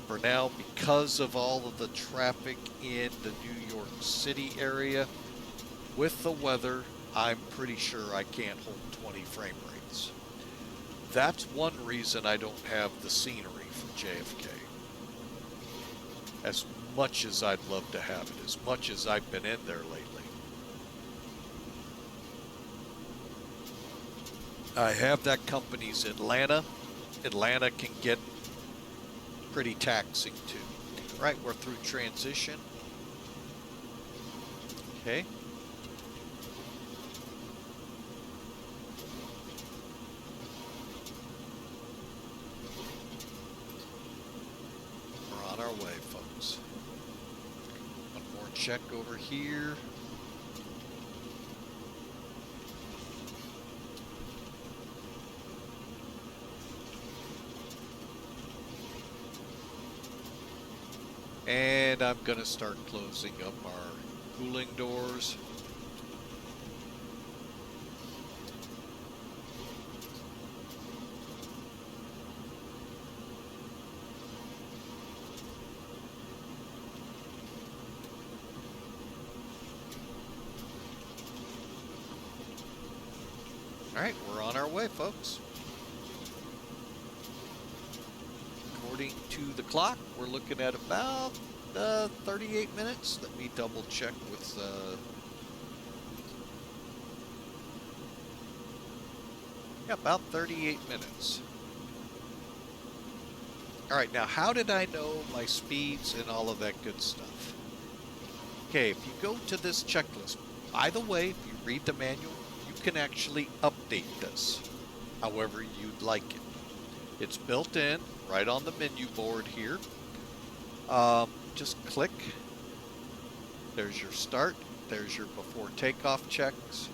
for now because of all of the traffic in the New York City area. with the weather, I'm pretty sure I can't hold 20 frame rates. That's one reason I don't have the scenery from JFK. As much as I'd love to have it, as much as I've been in there lately. I have that company's Atlanta. Atlanta can get pretty taxing too. All right, we're through transition. Okay. We're on our way, folks. One more check over here. And I'm going to start closing up our cooling doors. All right, we're on our way, folks. According to the clock, we're looking at about 38 minutes. Let me double check with yeah, about 38 minutes. All right, now how did I know my speeds and all of that good stuff? Okay, if you go to this checklist, by the way, if you read the manual, you can actually update this however you'd like it. It's built in right on the menu board here. Just click. There's your start. There's your before takeoff checks.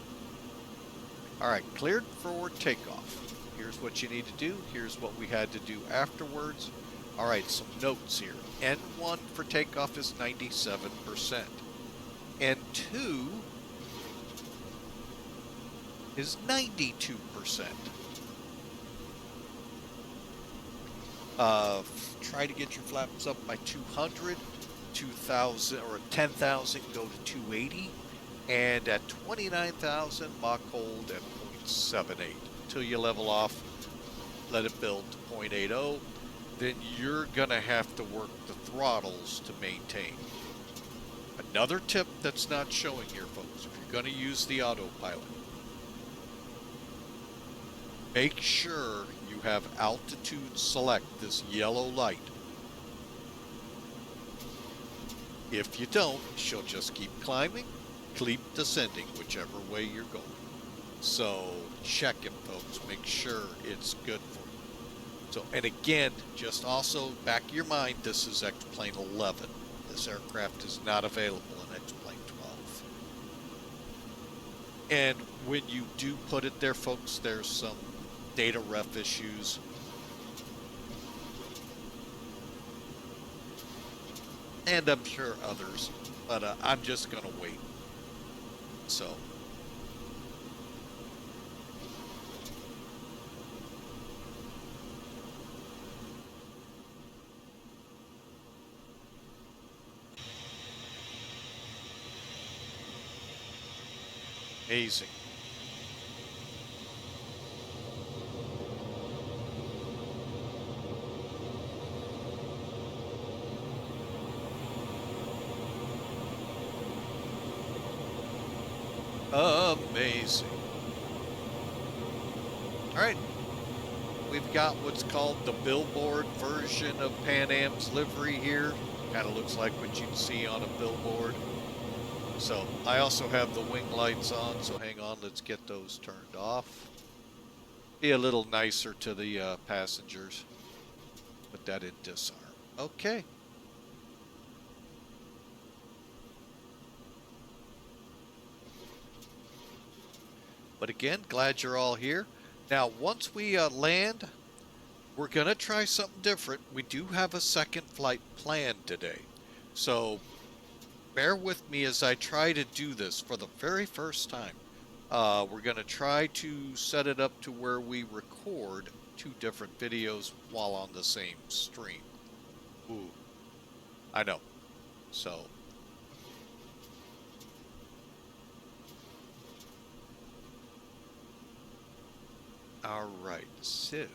All right, cleared for takeoff. Here's what you need to do. Here's what we had to do afterwards. All right, some notes here. N1 for takeoff is 97%. N2 is 92%. Try to get your flaps up by 200, 2,000 or 10,000 go to 280, and at 29,000 Mach hold at 0.78 until you level off. Let it build to 0.80. Then you're gonna have to work the throttles to maintain. Another tip that's not showing here, folks, if you're gonna use the autopilot, make sure you have altitude select, this yellow light. If you don't, she'll just keep climbing, keep descending, whichever way you're going. So check it, folks. Make sure it's good for you. So, and again, just also back of your mind, this is X-Plane 11. This aircraft is not available in X-Plane 12. And when you do put it there, folks, there's some data ref issues. And I'm sure others, but I'm just going to wait. So. Amazing. Amazing. All right. We've got what's called the billboard version of PanAm's livery here. Kind of looks like what you'd see on a billboard. So I also have the wing lights on, so hang on, let's get those turned off. Be a little nicer to the passengers. Put that in disarm. Okay. But again, glad you're all here. Now, once we land, we're going to try something different. We do have a second flight planned today. So bear with me as I try to do this for the very first time. We're going to try to set it up to where we record two different videos while on the same stream. Ooh, I know. So All right, so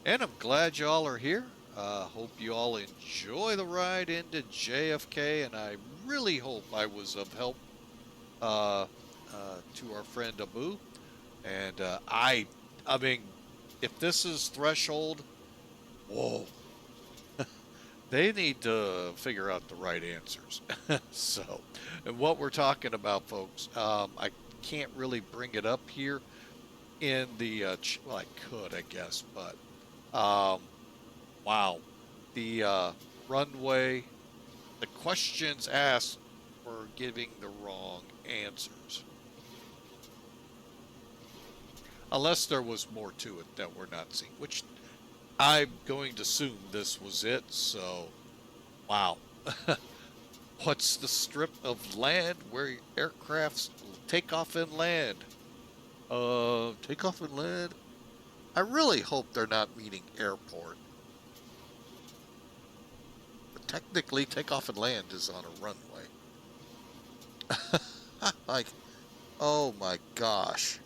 and I'm glad y'all are here. Hope you all enjoy the ride into JFK, and I really hope I was of help uh, to our friend Abu. And I mean, if this is threshold, whoa, they need to figure out the right answers. So, and what we're talking about, folks, I can't really bring it up here in the, well, I could, I guess, but um, wow, the runway, the questions asked were giving the wrong answers. Unless there was more to it that we're not seeing, which I'm going to assume this was it. So, wow. What's the strip of land where aircrafts take off and land? Take off and land? I really hope they're not meaning airport. But technically, takeoff and land is on a runway. Like, oh my gosh.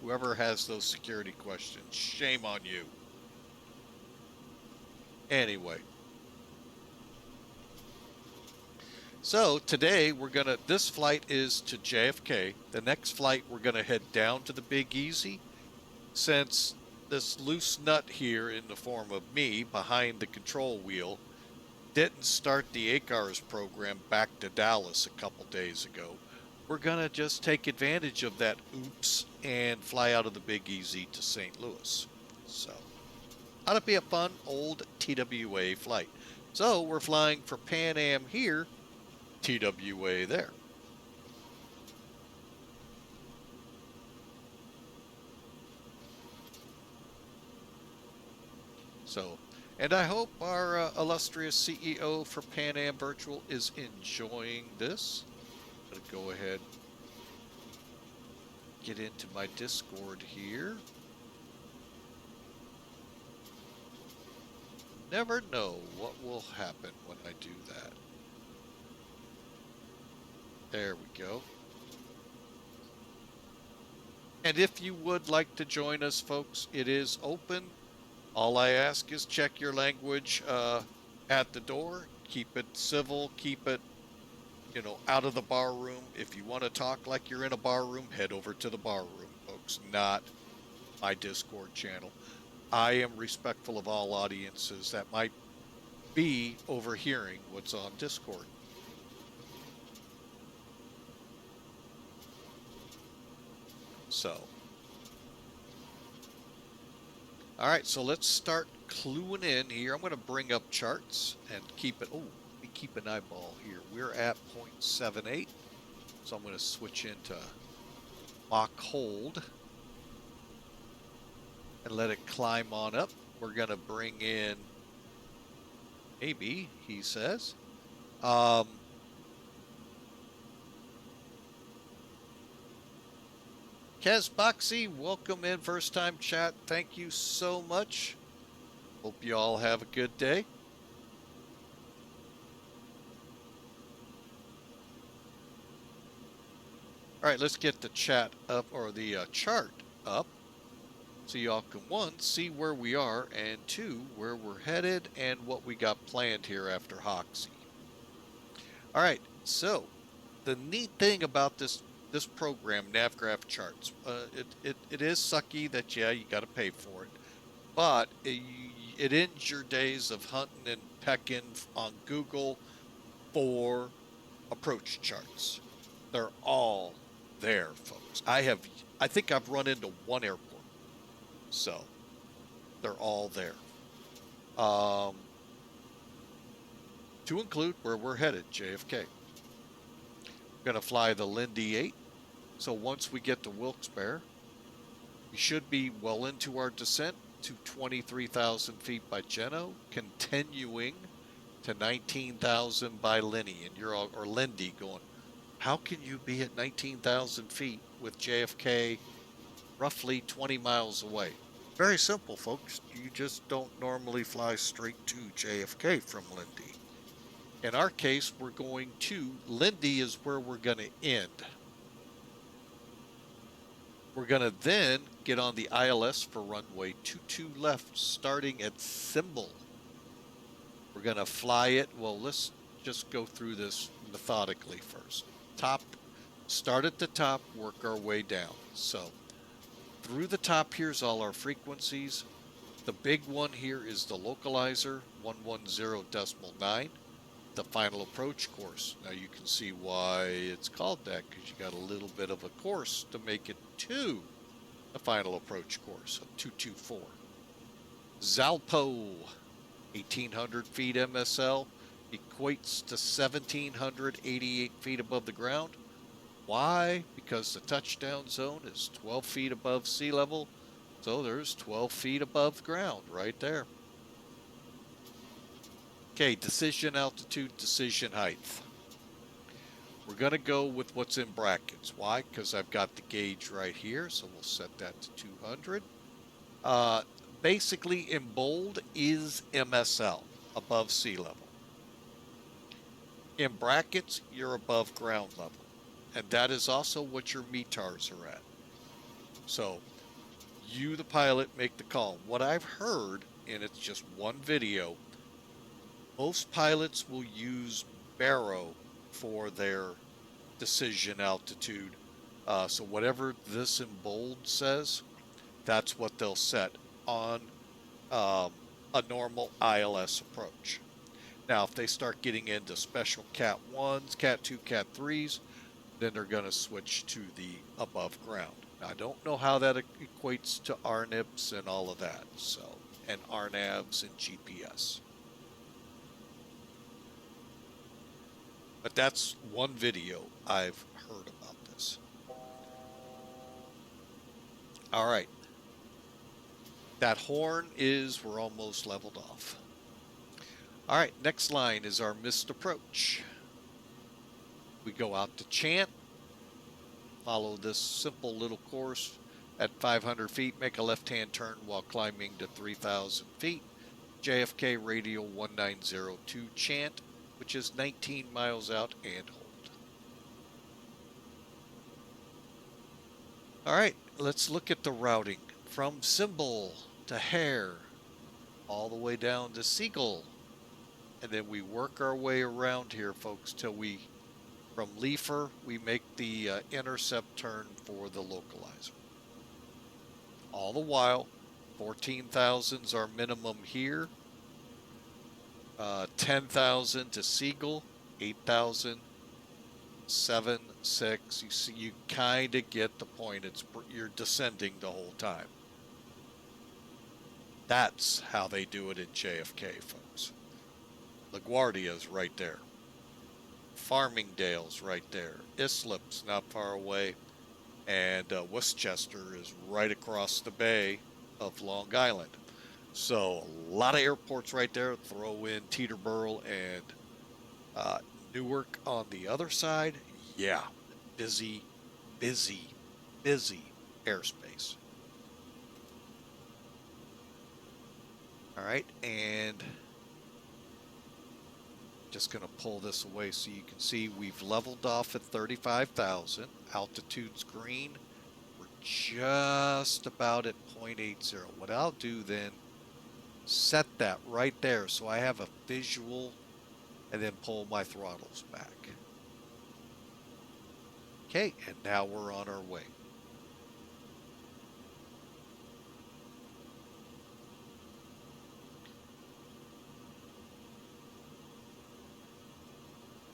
Whoever has those security questions, shame on you. Anyway, so today this flight is to JFK. The next flight, we're gonna head down to the Big Easy. Since this loose nut here in the form of me behind the control wheel didn't start the ACARS program back to Dallas a couple days ago, we're gonna just take advantage of that oops and fly out of the Big Easy to St. Louis. So, ought to be a fun old TWA flight. So we're flying for PanAm here, TWA there. So, and I hope our illustrious CEO for PanAm Virtual is enjoying this. I'm going to go ahead, get into my Discord here. Never know what will happen when I do that. There we go. And if you would like to join us, folks, it is open. All I ask is check your language at the door. Keep it civil. Keep it, out of the bar room. If you want to talk like you're in a bar room, head over to the bar room, folks, not my Discord channel. I am respectful of all audiences that might be overhearing what's on Discord. So, all right, so let's start cluing in here. I'm going to bring up charts and keep it, let me keep an eyeball here. We're at 0.78, so I'm going to switch into Mach hold and let it climb on up. We're going to bring in, maybe, he says, Kazboxy, welcome in, first time chat. Thank you so much. Hope you all have a good day. All right, let's get the chat up, or the chart up, so y'all can, one, see where we are, and two, where we're headed and what we got planned here after Hoxie. All right, so the neat thing about this program, Navgraph Charts, it is sucky that, yeah, you got to pay for it, but it ends your days of hunting and pecking on Google for approach charts. They're all there, folks. I think I've run into one airport, so they're all there. To include where we're headed, JFK. We're going to fly the Lindy 8. So once we get to Wilkes-Barre, we should be well into our descent to 23,000 feet by Geno, continuing to 19,000 by Lindy. And you're all, or Lindy, going, how can you be at 19,000 feet with JFK roughly 20 miles away? Very simple, folks. You just don't normally fly straight to JFK from Lindy. In our case, we're going to Lindy is where we're going to end. We're going to then get on the ILS for runway 22 left, starting at Symbol. We're going to fly it. Well, let's just go through this methodically first. Start at the top, work our way down. So through the top, here's all our frequencies. The big one here is the localizer, 110.9, the final approach course. Now you can see why it's called that, because you got a little bit of a course to make it to the final approach course of 224. Zalpo, 1,800 feet MSL, equates to 1,788 feet above the ground. Why? Because the touchdown zone is 12 feet above sea level, so there's 12 feet above ground right there. Okay, decision altitude, decision height. We're going to go with what's in brackets. Why? Because I've got the gauge right here, so we'll set that to 200. Basically, in bold is MSL, above sea level. In brackets, you're above ground level, and that is also what your METARs are at. So, you, the pilot, make the call. What I've heard, and it's just one video, most pilots will use Baro for their decision altitude. So whatever this in bold says, that's what they'll set on a normal ILS approach. Now, if they start getting into special Cat 1s, Cat 2, Cat 3s, then they're going to switch to the above ground. Now, I don't know how that equates to RNIPs and all of that, so, and RNAVs and GPS. But that's one video I've heard about this. All right. That horn is, we're almost leveled off. All right, next line is our missed approach. We go out to chant, follow this simple little course at 500 feet, make a left-hand turn while climbing to 3,000 feet. JFK radial 1902 chant, which is 19 miles out, and hold. All right, let's look at the routing from Symbol to Hare, all the way down to Seagull. And then we work our way around here, folks, till from Leifer, we make the intercept turn for the localizer. All the while, 14,000's our minimum here. 10,000 to Seagull, 8,000, 7, 6. You see, you kind of get the point. You're descending the whole time. That's how they do it in JFK, folks. LaGuardia's right there. Farmingdale's right there. Islip's not far away. And Westchester is right across the bay of Long Island. So a lot of airports right there. Throw in Teterboro and Newark on the other side. Yeah, busy, busy, busy airspace. All right, and just going to pull this away so you can see we've leveled off at 35,000. Altitude's green. We're just about at 0.80. What I'll do then, set that right there so I have a visual and then pull my throttles back. Okay, and now we're on our way.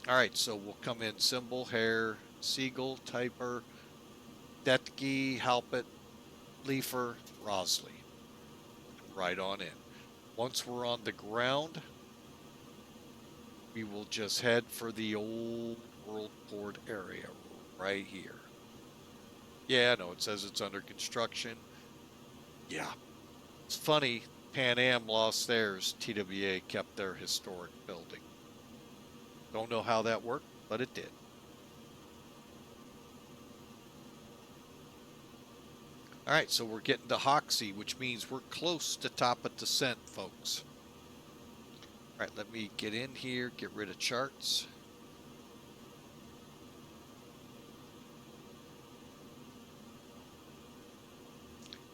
All right, so we'll come in Symbol, Hare, Seagull, Typer, Detke, Halpit, Leifer, Rosley. Right on in. Once we're on the ground, we will just head for the old Worldport area right here. Yeah, no, it says it's under construction. Yeah. It's funny, PanAm lost theirs. TWA kept their historic building. Don't know how that worked, but it did. All right, so we're getting to Hoxie, which means we're close to top of descent, folks. All right, let me get in here, get rid of charts.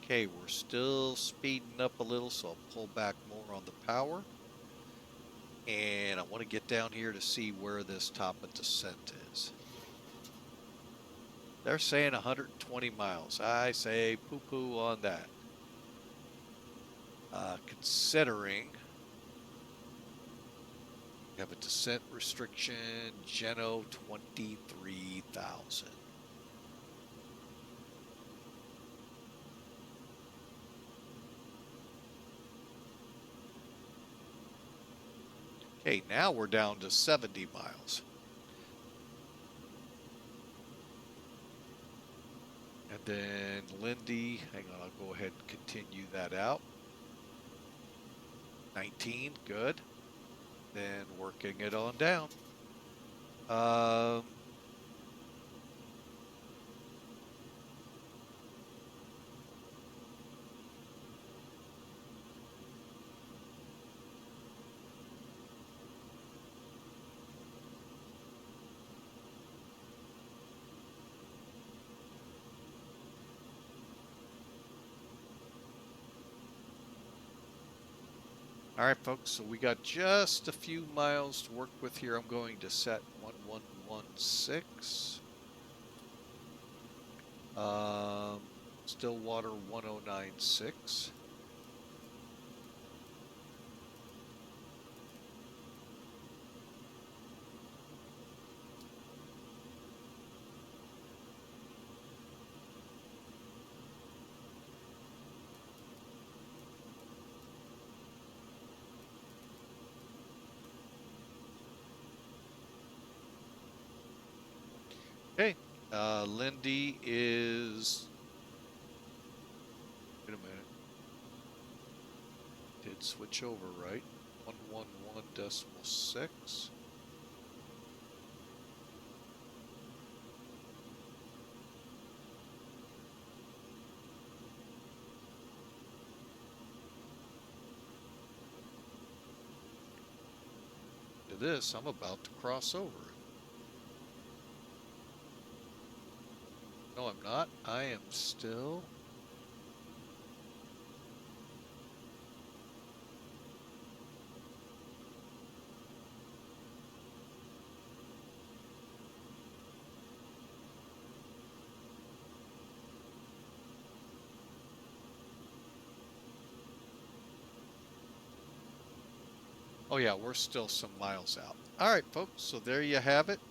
Okay, we're still speeding up a little, so I'll pull back more on the power. And I want to get down here to see where this top of descent is. They're saying 120 miles. I say poo-poo on that. Considering we have a descent restriction, Geno 23,000. Okay, now we're down to 70 miles. And then Lindy, hang on, I'll go ahead and continue that out. 19, good. Then working it on down. All right, folks, so we got just a few miles to work with here. I'm going to set 1116. Stillwater 1096. Okay, Lindy is, wait a minute, did switch over, right? 111.6. To this, I'm about to cross over it. No, I'm not. I am still. Oh yeah, we're still some miles out. All right, folks, so there you have it.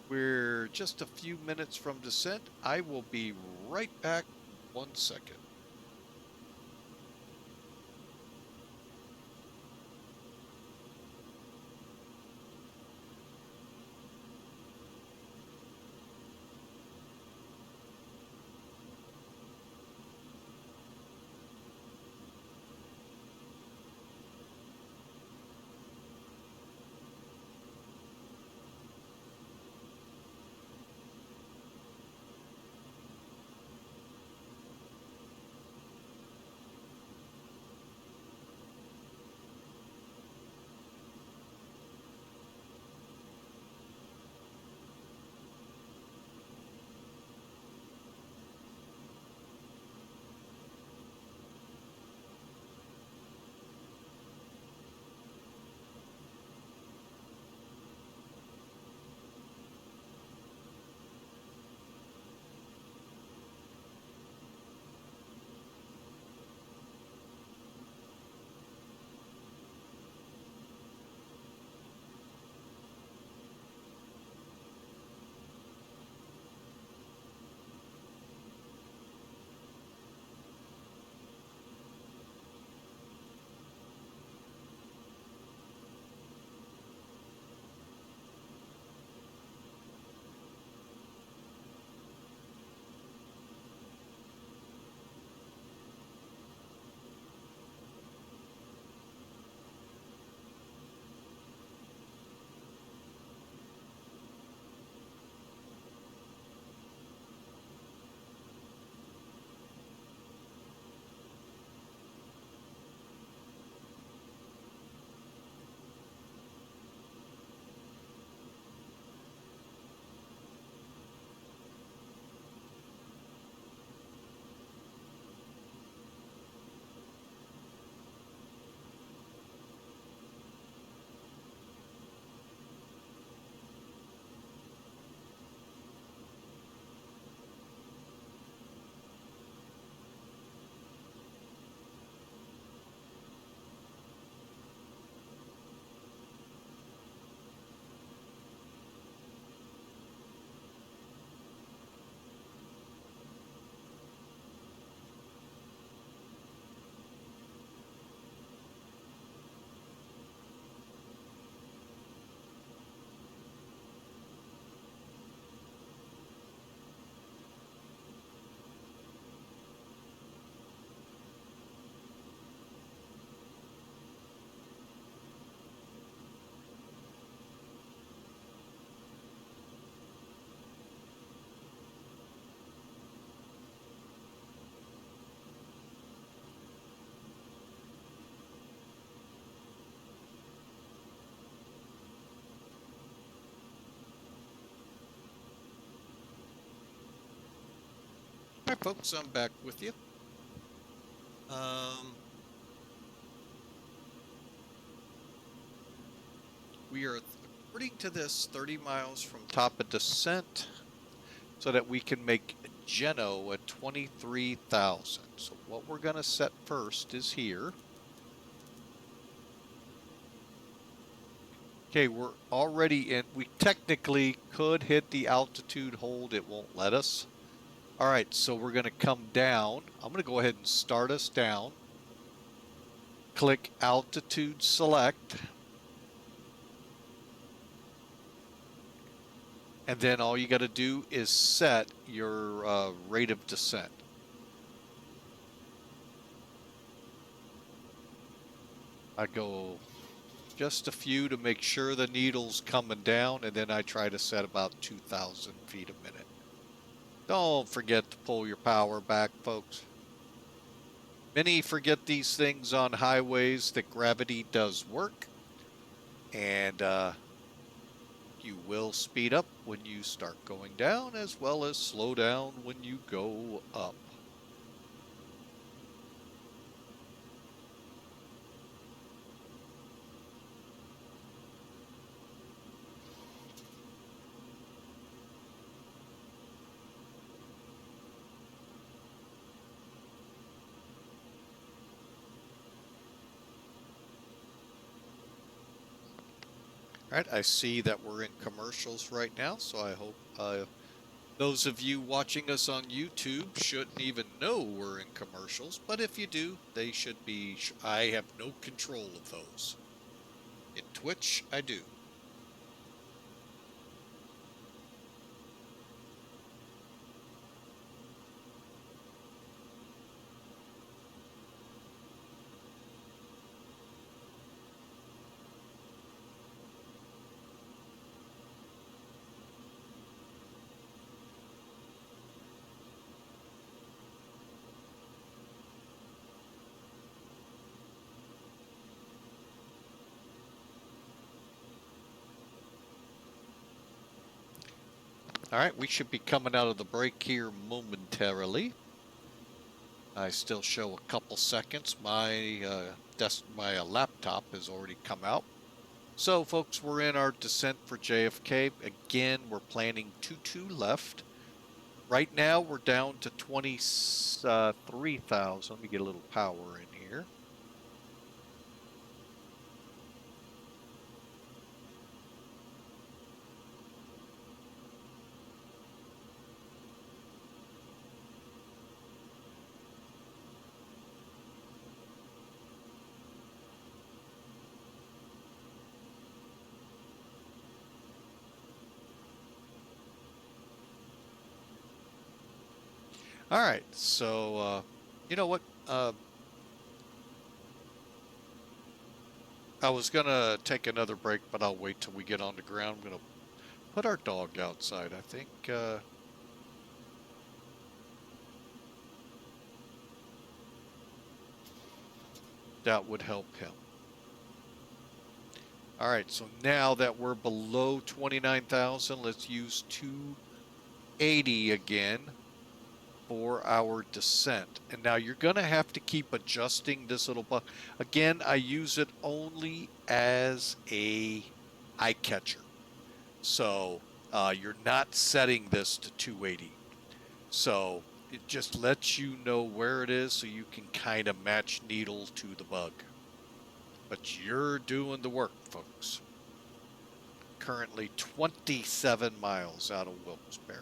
We're just a few minutes from descent. I will be right back 1 second. right, folks, I'm back with you. We are, according to this, 30 miles from top of descent so that we can make Geno at 23,000. So what we're going to set first is here. Okay, we're already in. We technically could hit the altitude hold. It won't let us. All right, so we're going to come down. I'm going to go ahead and start us down. Click altitude select. And then all you got to do is set your rate of descent. I go just a few to make sure the needle's coming down, and then I try to set about 2,000 feet a minute. Don't forget to pull your power back, folks. Many forget these things on highways, that gravity does work, and you will speed up when you start going down, as well as slow down when you go up. All right, I see that we're in commercials right now, so I hope those of you watching us on YouTube shouldn't even know we're in commercials, but if you do, they should be. I have no control of those. In Twitch, I do. All right, we should be coming out of the break here momentarily. I still show a couple seconds. My my laptop has already come out. So, folks, we're in our descent for JFK. Again, we're planning 2-2 left. Right now, we're down to 23,000. Let me get a little power in here. All right, so you know what? I was gonna take another break, but I'll wait till we get on the ground. I'm gonna put our dog outside. I think that would help him. All right, so now that we're below 29,000, let's use 280 again for our descent. And now you're going to have to keep adjusting this little button. Again, I use it only as a eye catcher. So you're not setting this to 280. So it just lets you know where it is so you can kind of match needle to the bug. But you're doing the work, folks. Currently 27 miles out of Wilkes-Barre.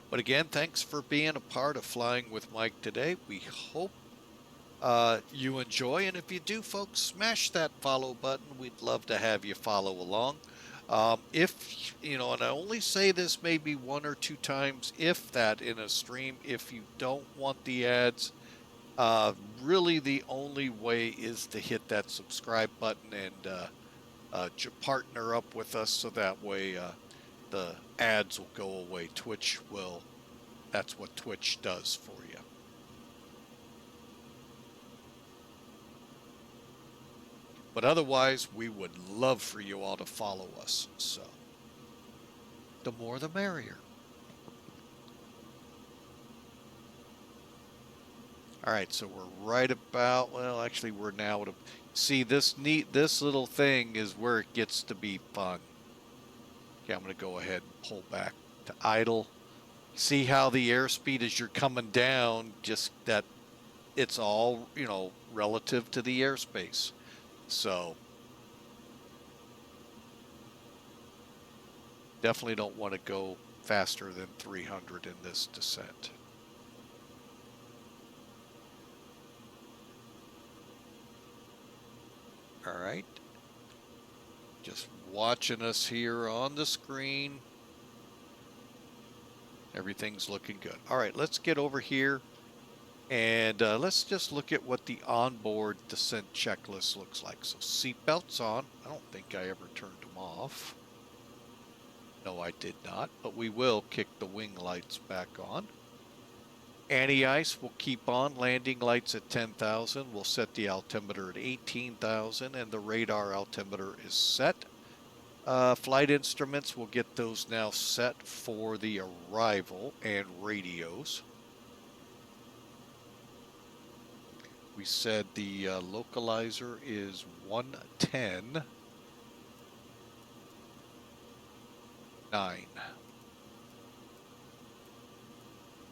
But again, thanks for being a part of Flying with Mike today. We hope you enjoy, and if you do, folks, smash that follow button. We'd love to have you follow along. If, you know, and I only say this maybe 1 or 2 times, if that in a stream, if you don't want the ads, really the only way is to hit that subscribe button and partner up with us so that way the ads will go away. That's what Twitch does for you. But otherwise, we would love for you all to follow us. So, The more the merrier. All right, so we're right about, well, actually we're now at a, see this little thing is where it gets to be fun. Okay, I'm going to go ahead and pull back to idle. See how the airspeed as you're coming down, just that it's all, you know, relative to the airspace. So definitely don't want to go faster than 300 in this descent. All right. Just watching us here on the screen. Everything's looking good. All right, let's get over here and let's just look at what the onboard descent checklist looks like. So seatbelts on. I don't think I ever turned them off. No, I did not, but we will kick the wing lights back on. Anti-ice will keep on. Landing lights at 10,000. We'll set the altimeter at 18,000 and the radar altimeter is set. Flight instruments, we'll get those now set for the arrival, and radios. We said the localizer is 110.9.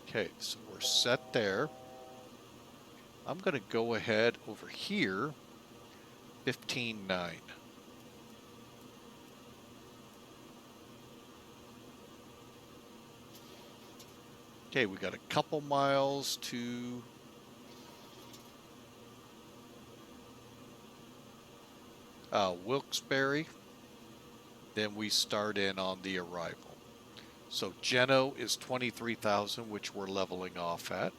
Okay, so we're set there. I'm going to go ahead over here, 15.9. Okay, we got a couple miles to Wilkes-Barre. Then we start in on the arrival. So Geno is 23,000, which we're leveling off at.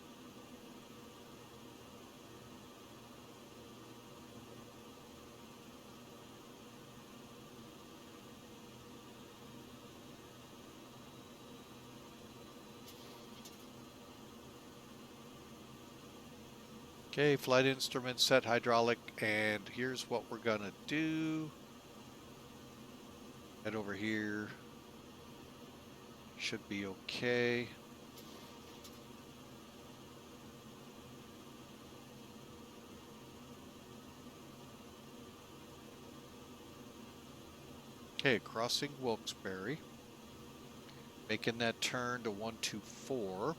Okay, flight instrument set, hydraulic, and here's what we're gonna do. Head over here. Should be okay. Okay, crossing Wilkes-Barre. Making that turn to 124.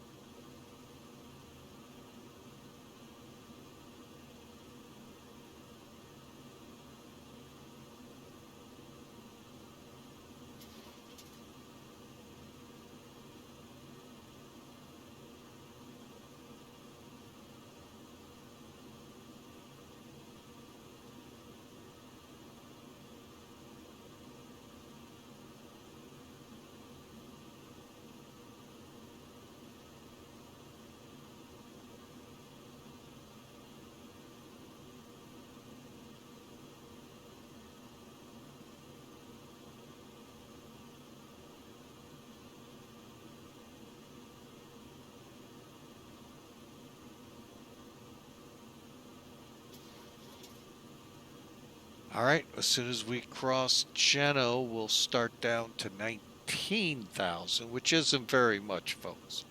All right, as soon as we cross Geno, we'll start down to 19,000, which isn't very much, folks,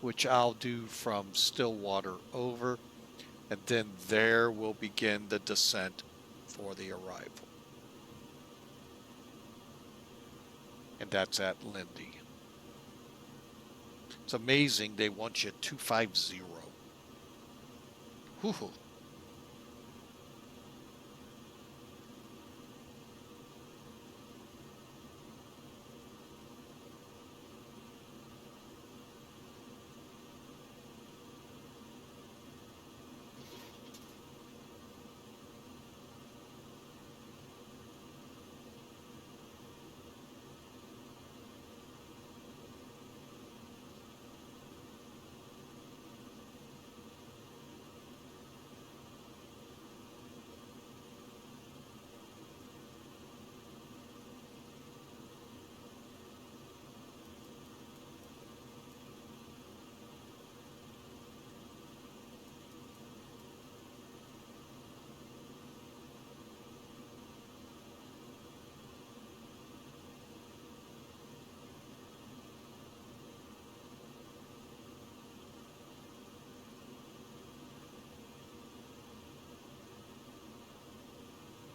which I'll do from Stillwater over, and then there we'll begin the descent for the arrival. And that's at Lindy. It's amazing they want you at 250. Whew.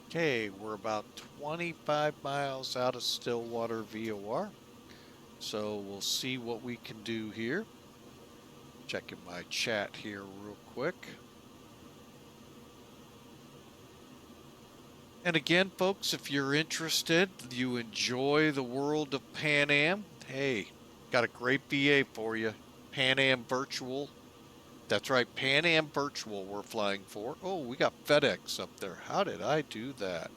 Okay, we're about 25 miles out of Stillwater VOR. So we'll see what we can do here. Checking my chat here real quick. And again, folks, if you're interested, you enjoy the world of PanAm, hey, got a great VA for you. PanAm Virtual. That's right, PanAm Virtual we're flying for. Oh, we got FedEx up there. How did I do that?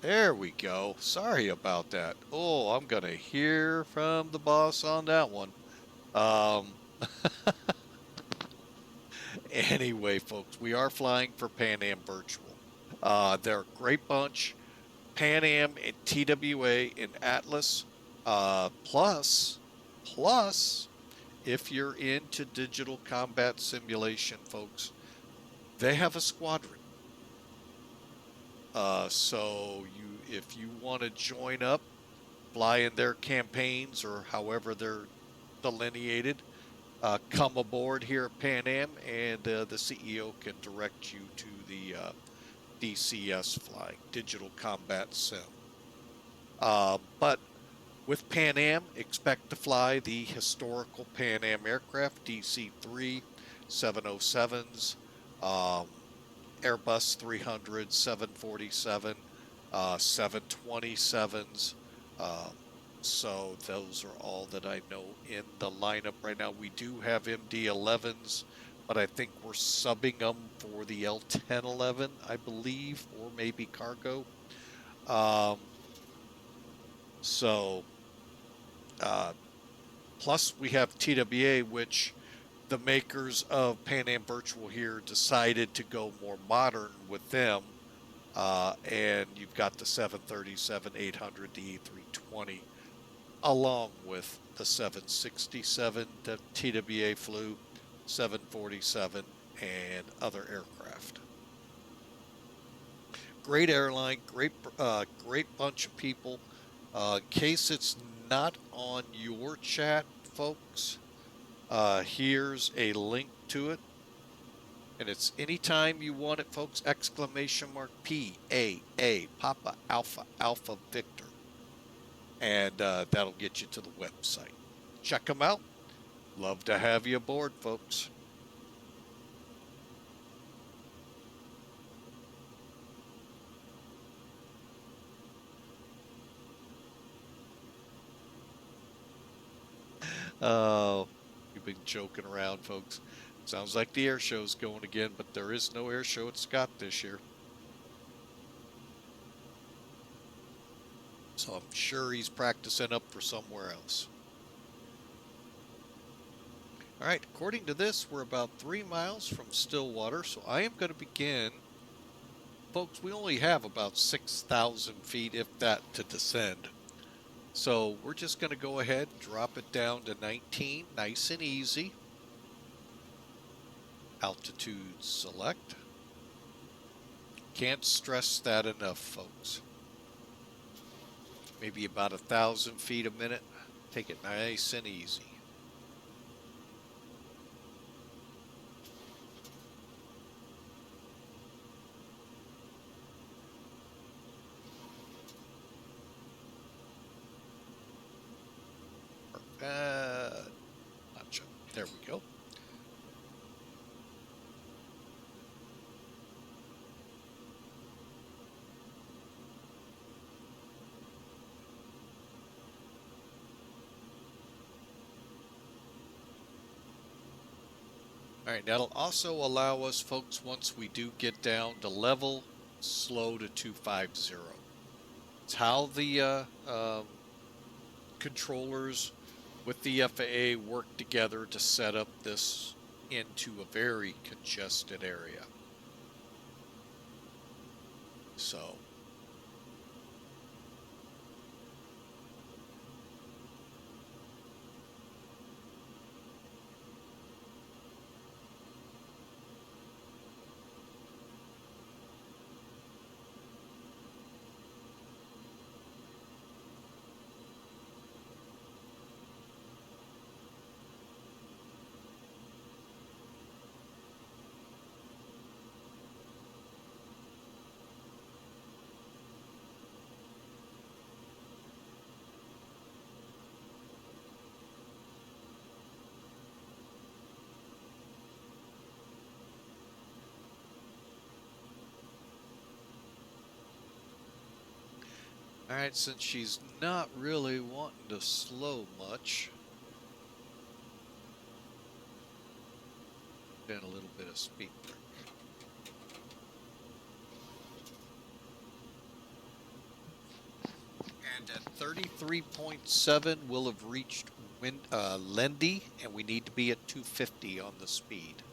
There we go. Sorry about that. Oh, I'm going to hear from the boss on that one. Um, anyway, folks, we are flying for PanAm Virtual. They're a great bunch. PanAm and TWA and Atlas. Plus, if you're into digital combat simulation, folks, they have a squadron. If you want to join up, fly in their campaigns or however they're delineated, come aboard here at PanAm, and the CEO can direct you to the DCS flying, Digital Combat Sim. But with PanAm, expect to fly the historical PanAm aircraft, DC-3, 707s, Airbus 300, 747, 727s. Um, so those are all that I know in the lineup right now. We do have MD-11s, but I think we're subbing them for the L-1011, I believe, or maybe cargo. Um, so uh, Plus we have TWA, which the makers of PanAm Virtual here decided to go more modern with them. And you've got the 737-800, the E320, along with the 767 that TWA flew, 747, and other aircraft. Great airline, great bunch of people. In case it's not on your chat, folks, here's a link to it. And it's anytime you want it, folks, exclamation mark PAA, Papa Alpha Alpha Victor. And that'll get you to the website. Check them out. Love to have you aboard, folks. Oh, you've been joking around, folks. Sounds like the air show's going again, but there is no air show at Scott this year. So I'm sure he's practicing up for somewhere else. All right, according to this, we're about 3 miles from Stillwater, so I am going to begin. Folks, we only have about 6,000 feet, if that, to descend. So we're just going to go ahead and drop it down to 19, nice and easy. Altitude select. Can't stress that enough, folks. Maybe about 1,000 feet a minute. Take it nice and easy. Gotcha. There we go. All right, that'll also allow us, folks, once we do get down to level, slow to 250. It's how the controllers with the FAA work together to set up this into a very congested area. So All right, since she's not really wanting to slow much, then a little bit of speed there. And at 33.7, we'll have reached Lindy, and we need to be at 250 on the speed.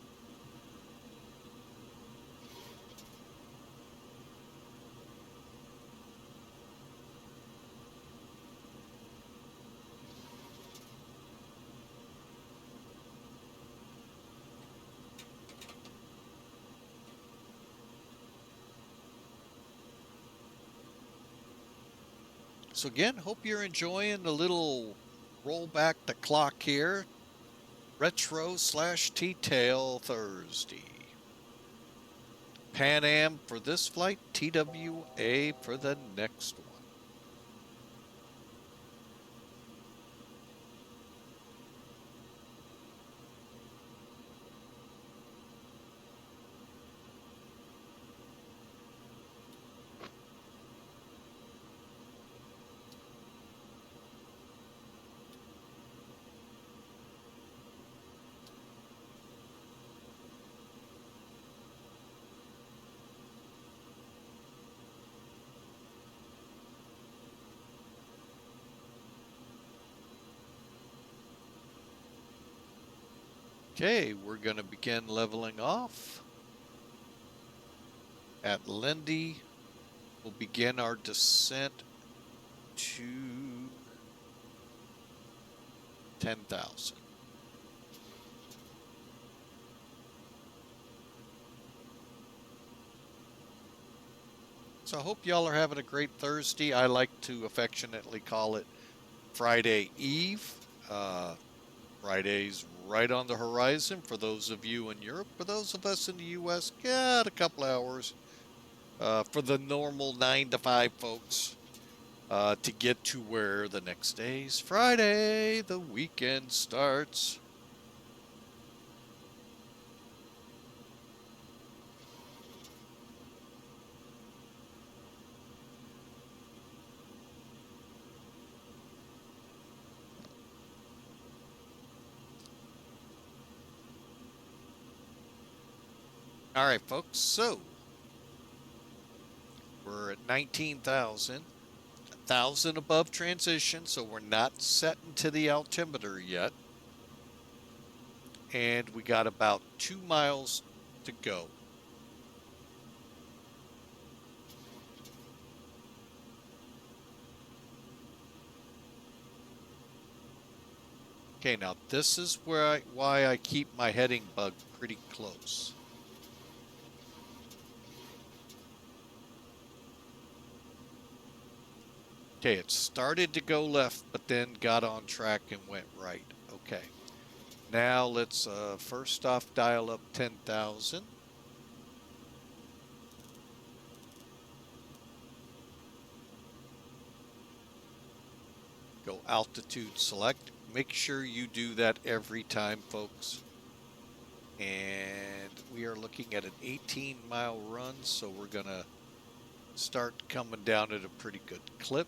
So again, hope you're enjoying the little roll back the clock here. Retro/T-tail Thursday. PanAm for this flight, TWA for the next one. Okay, we're going to begin leveling off. At Lindy, we'll begin our descent to 10,000. So I hope y'all are having a great Thursday. I like to affectionately call it Friday Eve. Friday's right on the horizon for those of you in Europe. For those of us in the U.S., got a couple hours. For the normal 9 to 5 folks, to get to where the next day's Friday, the weekend starts. All right, folks, so we're at 19,000, 1,000 above transition, so we're not setting to the altimeter yet. And we got about 2 miles to go. Okay, now this is where why I keep my heading bug pretty close. Okay, it started to go left, but then got on track and went right. Okay, now let's first off dial up 10,000. Go altitude select. Make sure you do that every time, folks. And we are looking at an 18-mile run, so we're going to start coming down at a pretty good clip.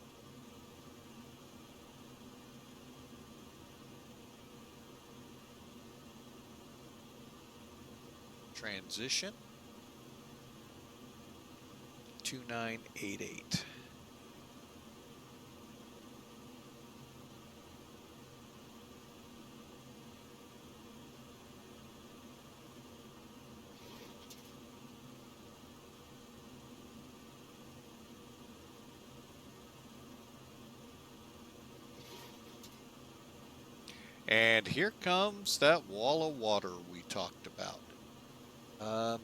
Transition 2988. And here comes that wall of water we talked about.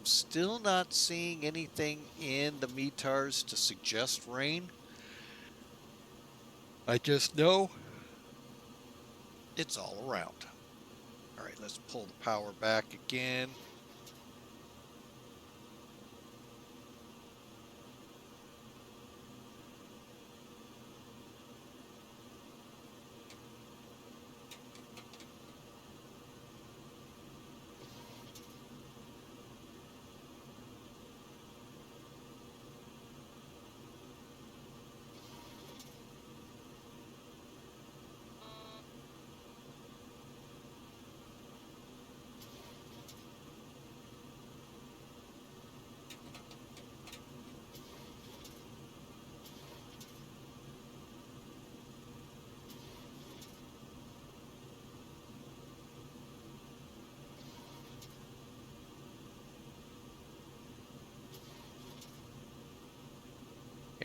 Still not seeing anything in the METARs to suggest rain. I just know it's all around. All right, let's pull the power back again.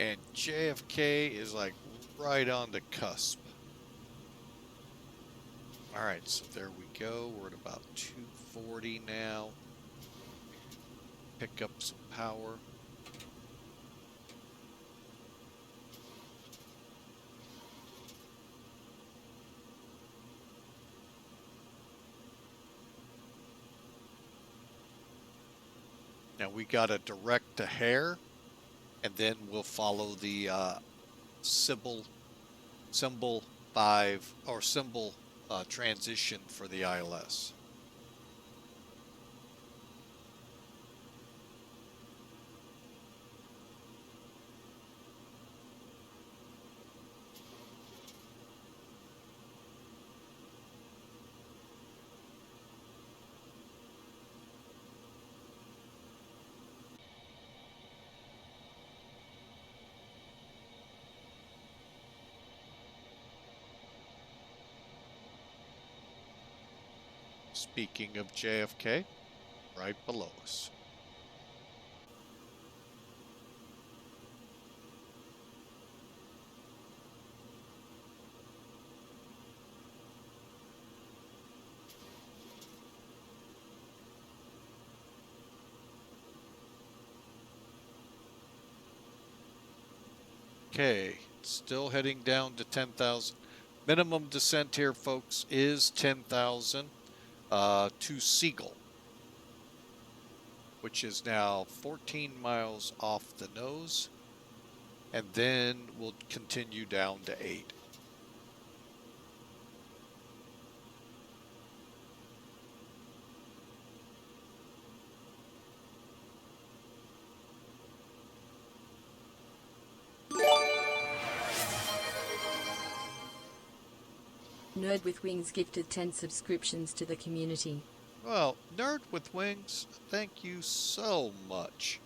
And JFK is like right on the cusp. All right, so there we go. We're at about 240 now. Pick up some power. Now we got a direct to Hare, and then we'll follow the symbol 5 or symbol transition for the ILS. Speaking of JFK, right below us. Okay, still heading down to 10,000. Minimum descent here, folks, is 10,000 to Seagull, which is now 14 miles off the nose, and then we'll continue down to 8. Nerd with Wings gifted 10 subscriptions to the community. Well, Nerd with Wings, thank you so much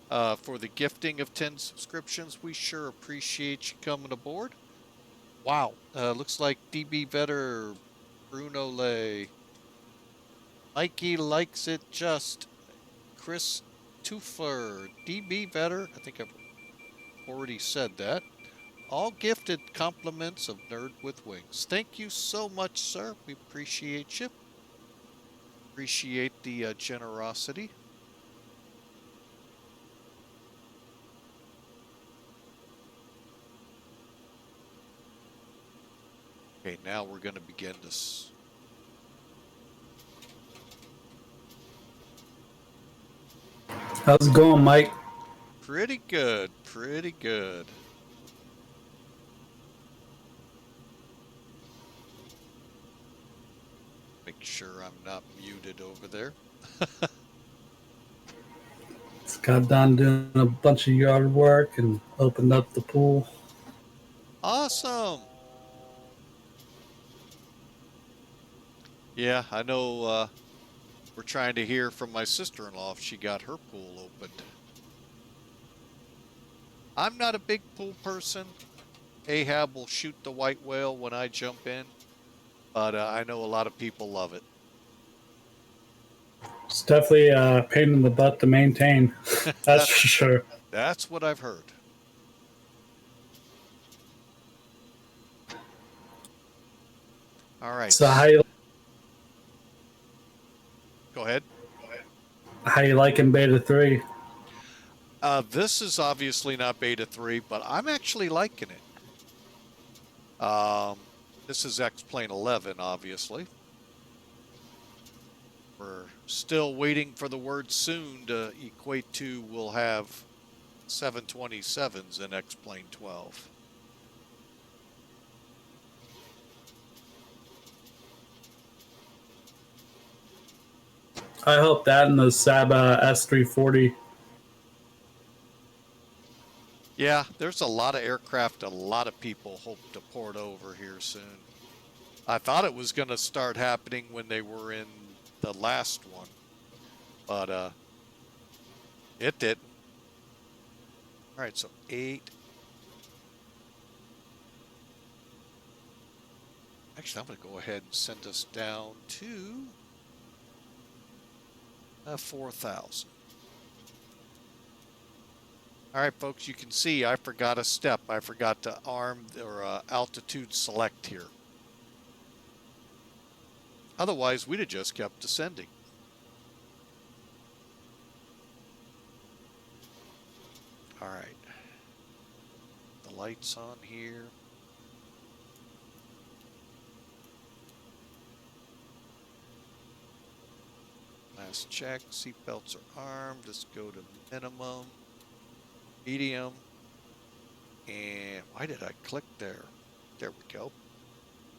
for the gifting of 10 subscriptions. We sure appreciate you coming aboard. Wow, looks like DB Vetter, Bruno Lay, Mikey likes it just, Chris Tufler, DB Vetter, I think I've already said that. All gifted compliments of Nerd with Wings. Thank you so much, sir. We appreciate you. Appreciate the generosity. Okay, now we're going to begin this. How's it going, Mike? Pretty good, pretty good. Make sure I'm not muted over there. Just got done doing a bunch of yard work and opened up the pool. Awesome. Yeah, I know we're trying to hear from my sister-in-law if she got her pool opened. I'm not a big pool person. Ahab will shoot the white whale when I jump in, but I know a lot of people love it. It's definitely a pain in the butt to maintain. That's for sure. That's what I've heard. All right. So Go ahead. How you liking Beta 3? This is obviously not Beta 3, but I'm actually liking it. This is X-Plane 11, obviously. We're still waiting for the word soon to equate to we'll have 727s in X-Plane 12. I hope that and the Saba S340. Yeah, there's a lot of aircraft a lot of people hope to port over here soon. I thought it was going to start happening when they were in the last one, but it didn't. All right, so 8. Actually, I'm going to go ahead and send us down to 4,000. All right, folks, you can see I forgot a step. I forgot to arm or altitude select here. Otherwise, we'd have just kept descending. All right. The lights on here. Last check. Seatbelts are armed. Let's go to minimum, medium. And why did I click there? There we go.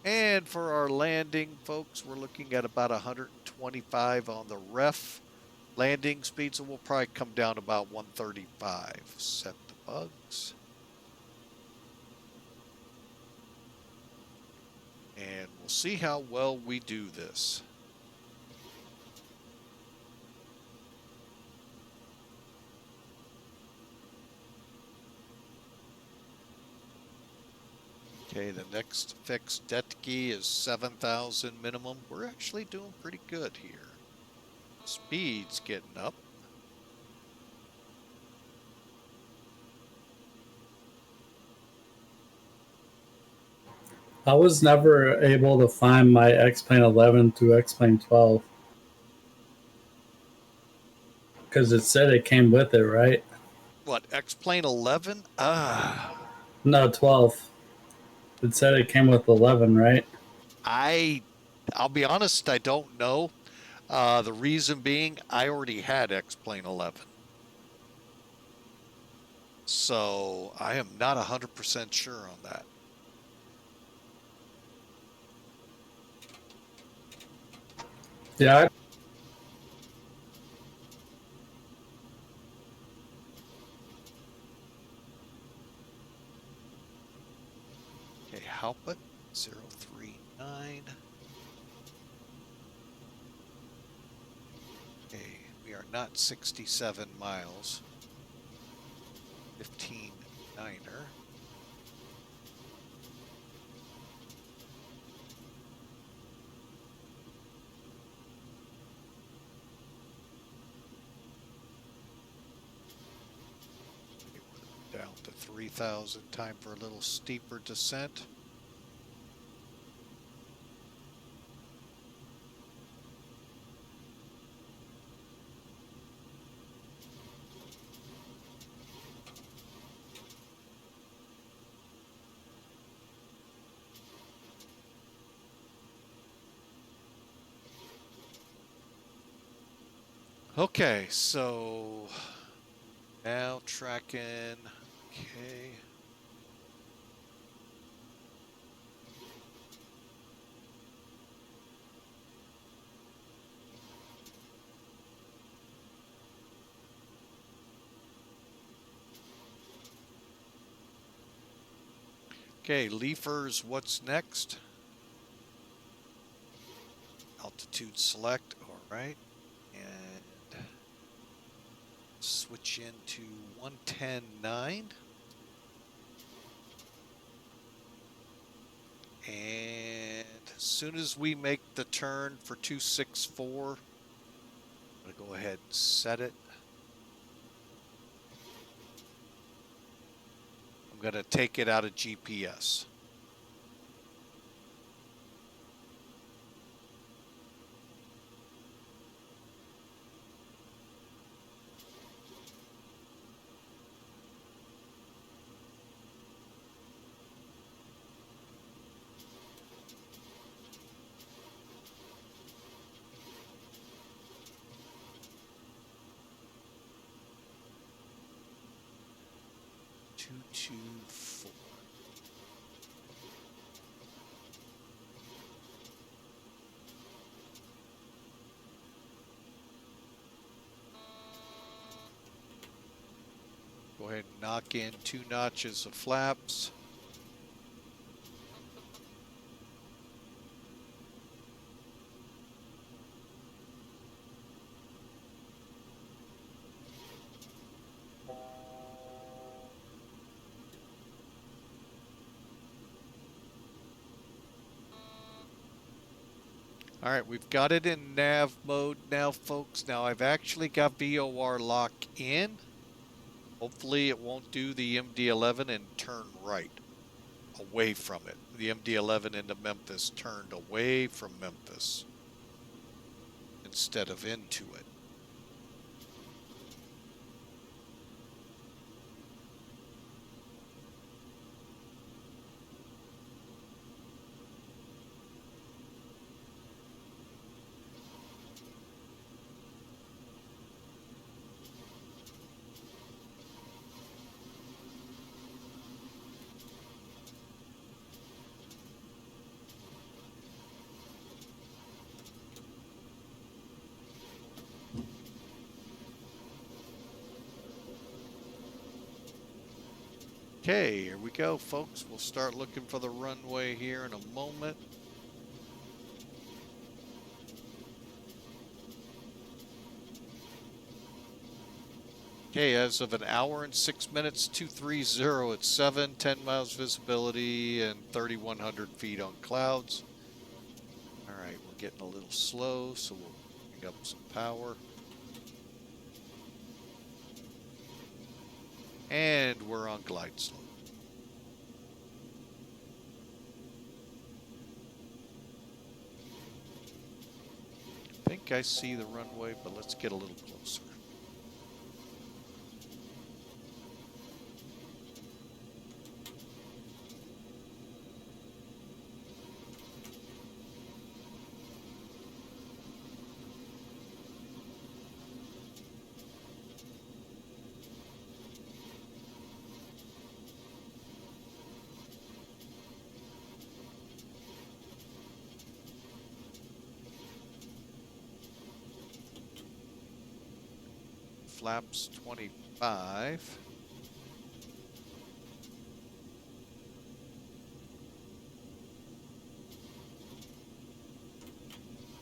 And for our landing, folks, we're looking at about 125 on the ref landing speed, so we'll probably come down about 135. Set the bugs. And we'll see how well we do this. Okay, the next fixed det key is 7,000 minimum. We're actually doing pretty good here. Speed's getting up. I was never able to find my X-Plane 11 to X-Plane 12 because it said it came with it, right? What, X-Plane 11? No, 12. It said it came with 11, right? I'll be honest, I don't know. The reason being, I already had X-Plane 11. So I am not 100% sure on that. Yeah. Okay, Halput 039. Okay, we are not 67 miles. 15-9er. Down to 3,000. Time for a little steeper descent. Okay, so now tracking. Okay. Okay, Leafers, what's next? Altitude select, all right. And switch into 110.9. And as soon as we make the turn for 264, I'm going to go ahead and set it. I'm going to take it out of GPS. Two, 4. Go ahead and knock in 2 notches of flaps. All right, we've got it in nav mode now, folks. Now I've actually got VOR lock in. Hopefully it won't do the MD-11 and turn right away from it. The MD-11 into Memphis turned away from Memphis instead of into it. Okay, here we go, folks. We'll start looking for the runway here in a moment. Okay, as of an hour and 6 minutes, 230 at 7, 10 miles visibility, and 3,100 feet on clouds. All right, we're getting a little slow, so we'll bring up some power. And we're on glide slope. I think I see the runway, but let's get a little closer. Flaps 25.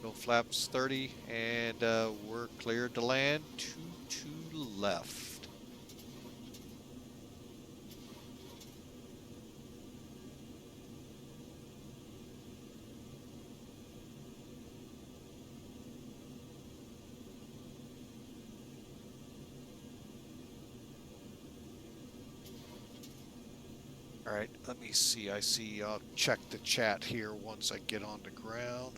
Go flaps 30, and we're cleared to land. 2 left. All right, let me see. I'll check the chat here once I get on the ground.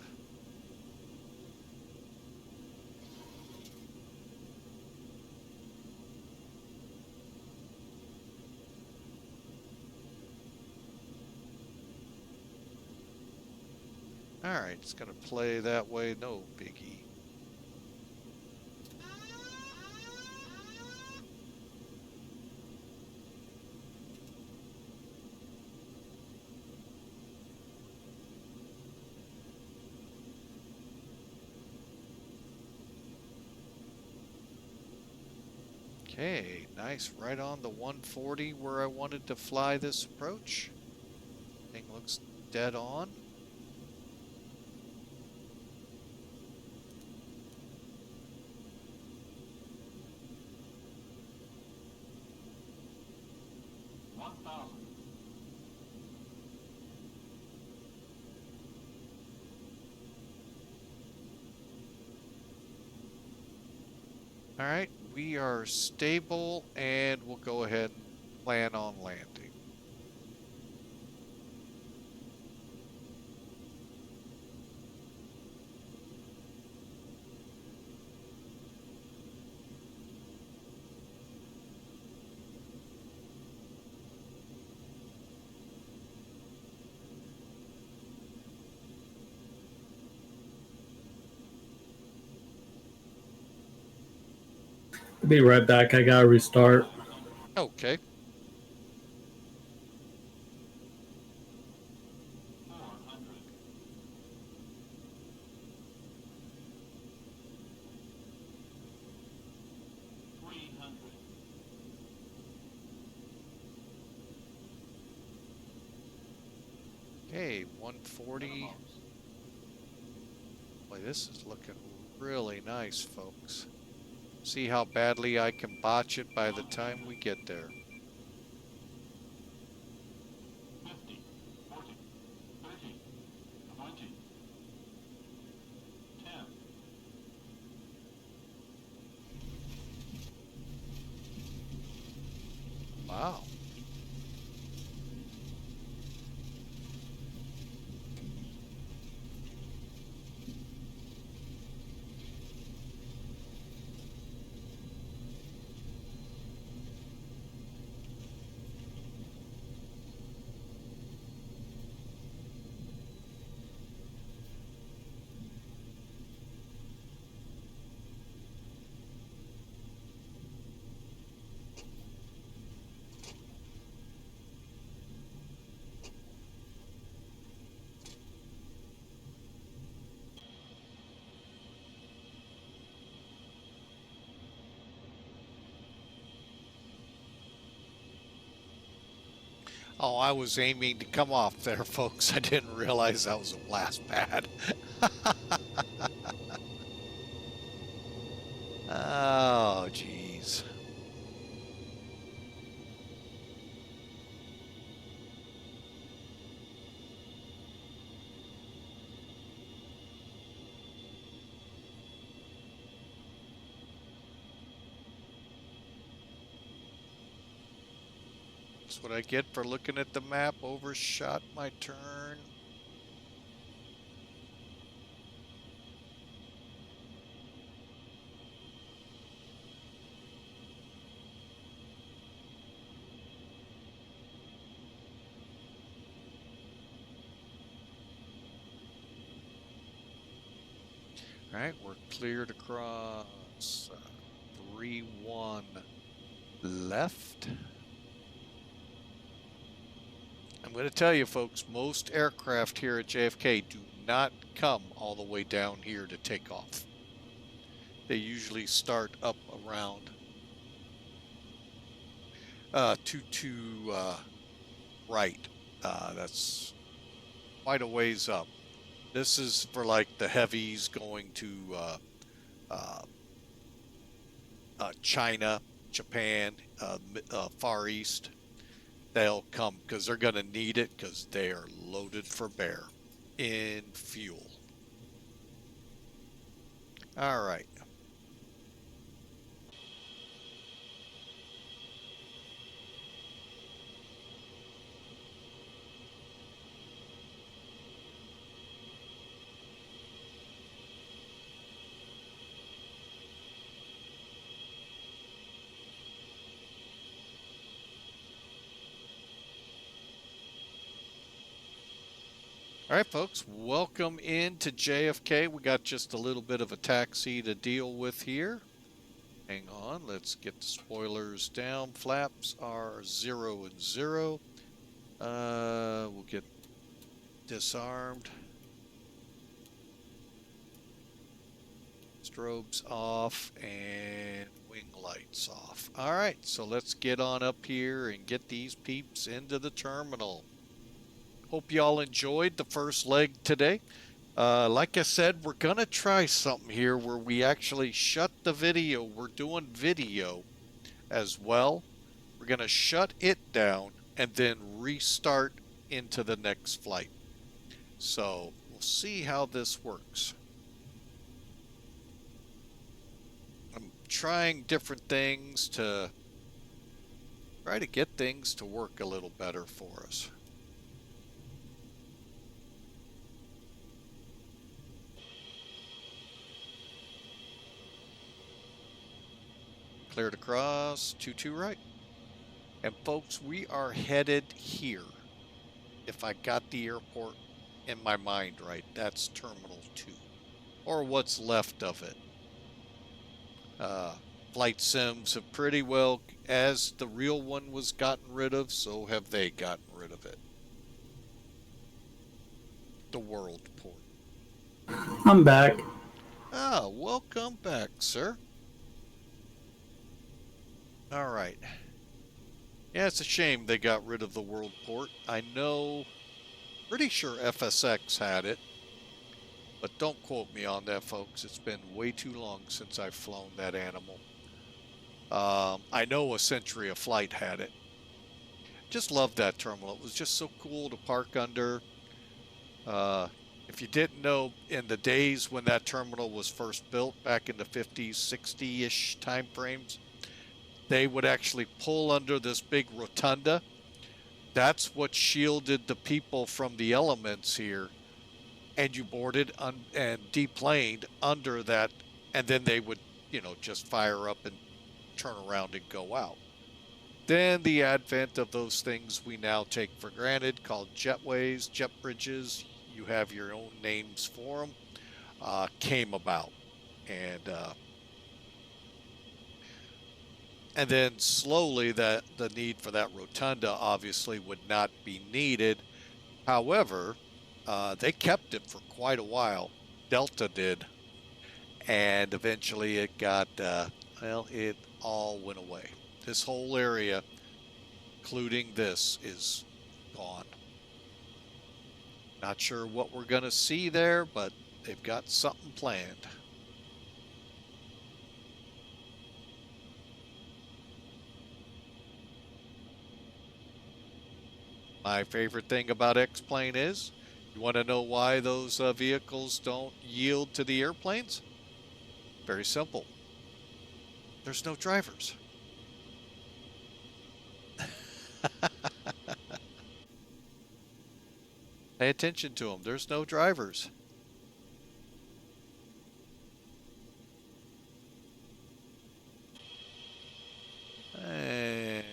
All right, it's going to play that way. No biggie. Okay, nice. Right on the 140 where I wanted to fly this approach. Thing looks dead on. All right, we are stable and we'll go ahead and plan on landing. Be right back. I gotta restart. Okay. Okay, 140. Boy, this is looking really nice, folks. See how badly I can botch it by the time we get there. 50, 40, 30, 20, 10. Wow. Oh, I was aiming to come off there, folks. I didn't realize that was a blast pad. Oh, geez. That's what I get for looking at the map. Overshot my turn. All right, we're cleared across. 3-1 left. I'm going to tell you, folks, most aircraft here at JFK do not come all the way down here to take off. They usually start up around 2 right. That's quite a ways up. This is for like the heavies going to China, Japan, Far East. They'll come because they're going to need it because they are loaded for bear in fuel. All right. All right, folks, welcome into JFK. We got just a little bit of a taxi to deal with here. Hang on, let's get the spoilers down. Flaps are 0 and 0. We'll get disarmed. Strobes off and wing lights off. All right, so let's get on up here and get these peeps into the terminal. Hope y'all enjoyed the first leg today. Like I said, we're going to try something here where we actually shut the video. We're doing video as well. We're going to shut it down and then restart into the next flight. So we'll see how this works. I'm trying different things to try to get things to work a little better for us. Cleared across, 2-2 right. And folks, we are headed here. If I got the airport in my mind right, that's Terminal 2. Or what's left of it. FlyJSims have pretty well, as the real one was gotten rid of, so have they gotten rid of it. The world port. I'm back. Ah, welcome back, sir. All right. Yeah, it's a shame they got rid of the world port. I know, pretty sure FSX had it, but don't quote me on that, folks. It's been way too long since I've flown that animal. I know a Century of Flight had it. Just loved that terminal. It was just so cool to park under. If you didn't know, in the days when that terminal was first built, back in the 50s, 60-ish time frames, they would actually pull under this big rotunda. That's what shielded the people from the elements here. And you boarded and deplaned under that, and then they would, you know, just fire up and turn around and go out. Then the advent of those things we now take for granted, called jetways, jet bridges, you have your own names for them, came about. And then slowly the need for that rotunda obviously would not be needed. However, they kept it for quite a while. Delta did. And eventually it got, well, it all went away. This whole area, including this, is gone. Not sure what we're going to see there, but they've got something planned. My favorite thing about X-Plane is, you want to know why those vehicles don't yield to the airplanes? Very simple. There's no drivers. Pay attention to them. There's no drivers. And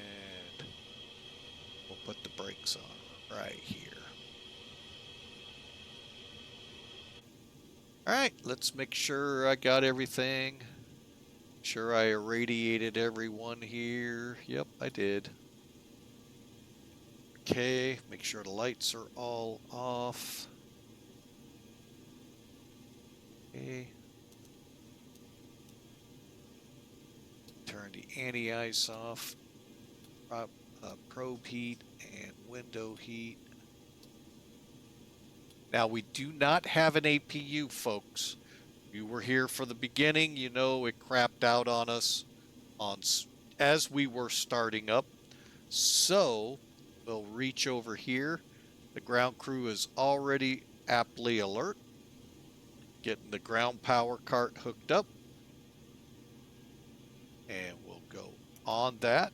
we'll put the brakes on right here. All right, let's make sure I got everything. Sure I irradiated everyone here. Yep, I did. Okay, make sure the lights are all off. Okay. Turn the anti-ice off. Probe heat and window heat. Now we do not have an APU, folks. You were here for the beginning, you know it crapped out on us as we were starting up. So we'll reach over here. The ground crew is already aptly alert. Getting the ground power cart hooked up. And we'll go on that.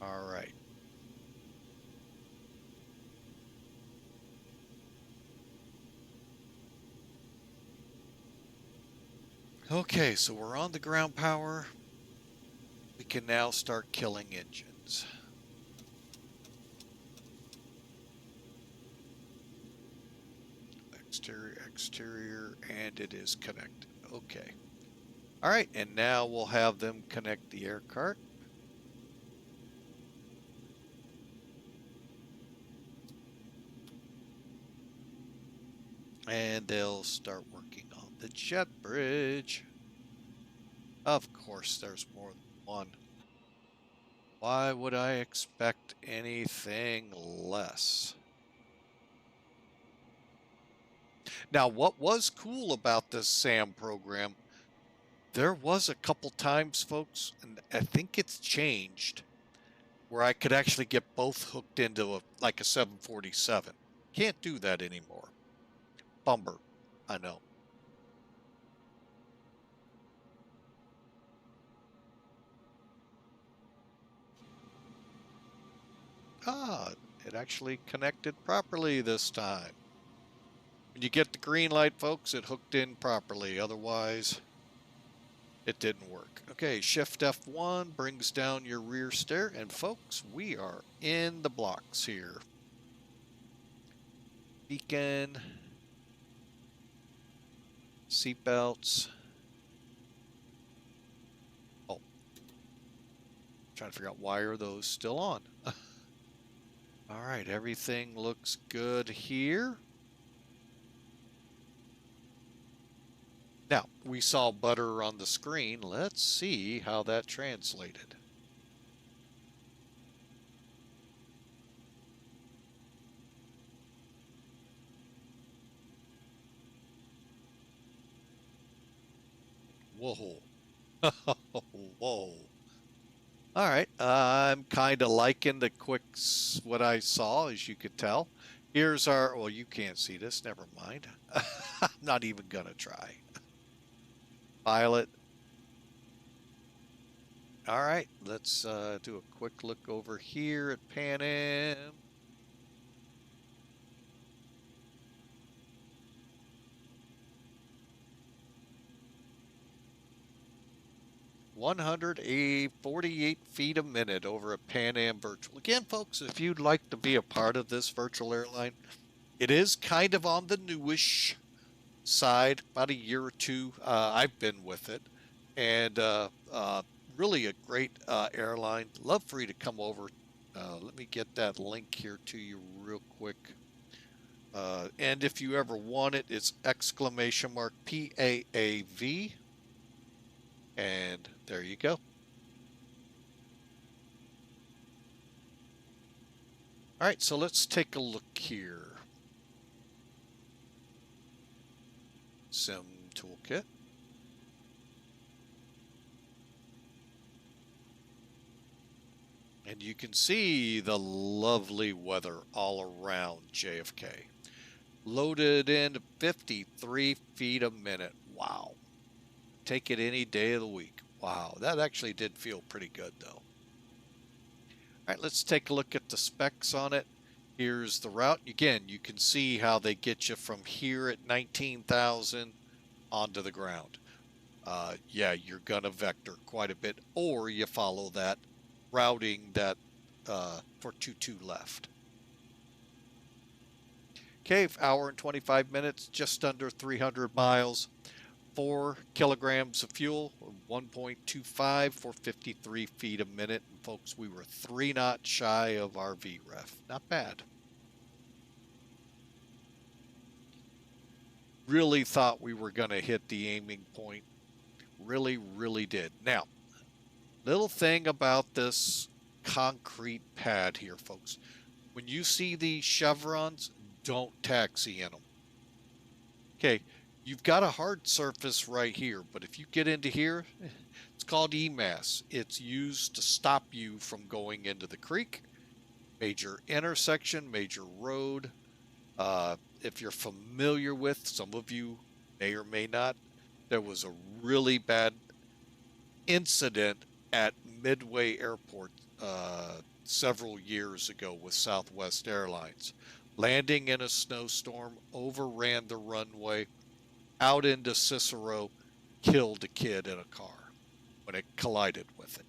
All right. Okay, so we're on the ground power. We can now start killing engines. Exterior, and it is connected. Okay. All right, and now we'll have them connect the air cart. And they'll start working on the jet bridge. Of course, there's more than one. Why would I expect anything less? Now, what was cool about this SAM program, there was a couple times, folks, and I think it's changed, where I could actually get both hooked into like a 747. Can't do that anymore. Bummer, I know. Ah, it actually connected properly this time. When you get the green light, folks, it hooked in properly. Otherwise, it didn't work. Okay, Shift F1 brings down your rear stair. And folks, we are in the blocks here. Beacon. Seatbelts. Oh. Trying to figure out why are those still on. All right, everything looks good here. Now, we saw butter on the screen. Let's see how that translated. Whoa. Whoa. All right, I'm kind of liking the what I saw, as you could tell. Here's our, well, you can't see this, never mind. I'm not even gonna try. Pilot. All right, let's do a quick look over here at PanAm. $148 feet a minute over a PanAm virtual. Again, folks, if you'd like to be a part of this virtual airline, it is kind of on the newish side, about a year or two. I've been with it, and really a great airline. Love for you to come over. Let me get that link here to you real quick. And if you ever want it, it's !PAAV. And there you go. All right, so let's take a look here. Sim toolkit. And you can see the lovely weather all around JFK. Loaded in 53 feet a minute. Wow. Take it any day of the week. Wow, that actually did feel pretty good though. All right, let's take a look at the specs on it. Here's the route. Again, you can see how they get you from here at 19,000 onto the ground. Yeah, you're gonna vector quite a bit, or you follow that routing that for 22 left. Okay, hour and 25 minutes, just under 300 miles, 4 kilograms of fuel, 1.25 for 53 feet a minute. And folks, we were 3 knots shy of our VREF. Not bad. Really thought we were going to hit the aiming point. Really, really did. Now, little thing about this concrete pad here, folks. When you see these chevrons, don't taxi in them. Okay, you've got a hard surface right here, but if you get into here, it's called EMAS. It's used to stop you from going into the creek, major intersection, major road. If you're familiar with, some of you may or may not, there was a really bad incident at Midway Airport several years ago with Southwest Airlines. Landing in a snowstorm, overran the runway, out into Cicero, killed a kid in a car when it collided with it.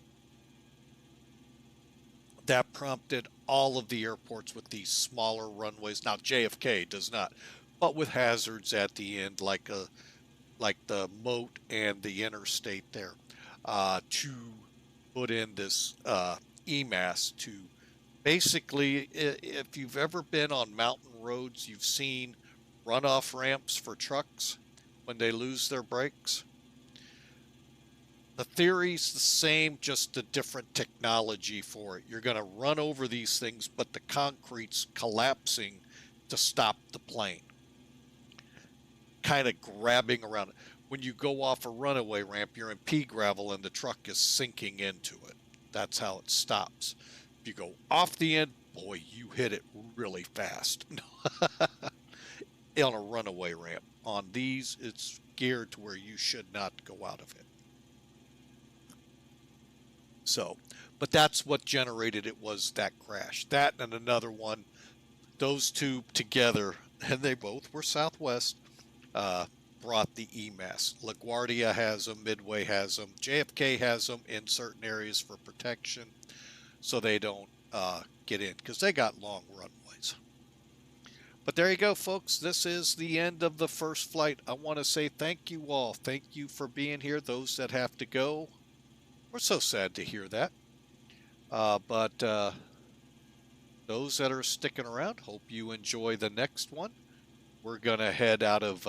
That prompted all of the airports with these smaller runways. Now JFK does not, but with hazards at the end, like the moat and the interstate there, to put in this EMAS to basically, if you've ever been on mountain roads, you've seen runoff ramps for trucks when they lose their brakes. The theory's the same, just a different technology for it. You're going to run over these things, but the concrete's collapsing to stop the plane. Kind of grabbing around it. When you go off a runaway ramp, you're in pea gravel and the truck is sinking into it. That's how it stops. If you go off the end, boy, you hit it really fast. On a runaway ramp. On these, it's geared to where you should not go out of it. So, but that's what generated it, was that crash. That and another one, those two together, and they both were Southwest, brought the EMAS. LaGuardia has them, Midway has them, JFK has them in certain areas for protection, so they don't get in, because they got long runways. But there you go, folks. This is the end of the first flight. I want to say thank you all. Thank you for being here. Those that have to go, we're so sad to hear that. But those that are sticking around, hope you enjoy the next one. We're going to head out of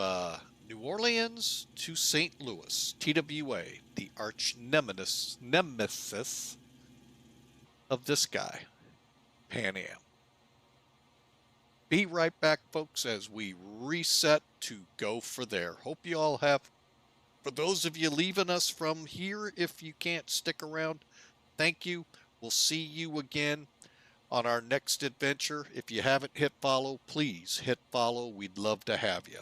New Orleans to St. Louis, TWA, the arch nemesis of this guy, PanAm. Be right back, folks, as we reset to go for there. Hope you all have, for those of you leaving us from here, if you can't stick around, Thank you. We'll see you again on our next adventure. If you haven't hit follow, please hit follow. We'd love to have you.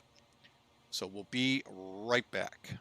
So we'll be right back.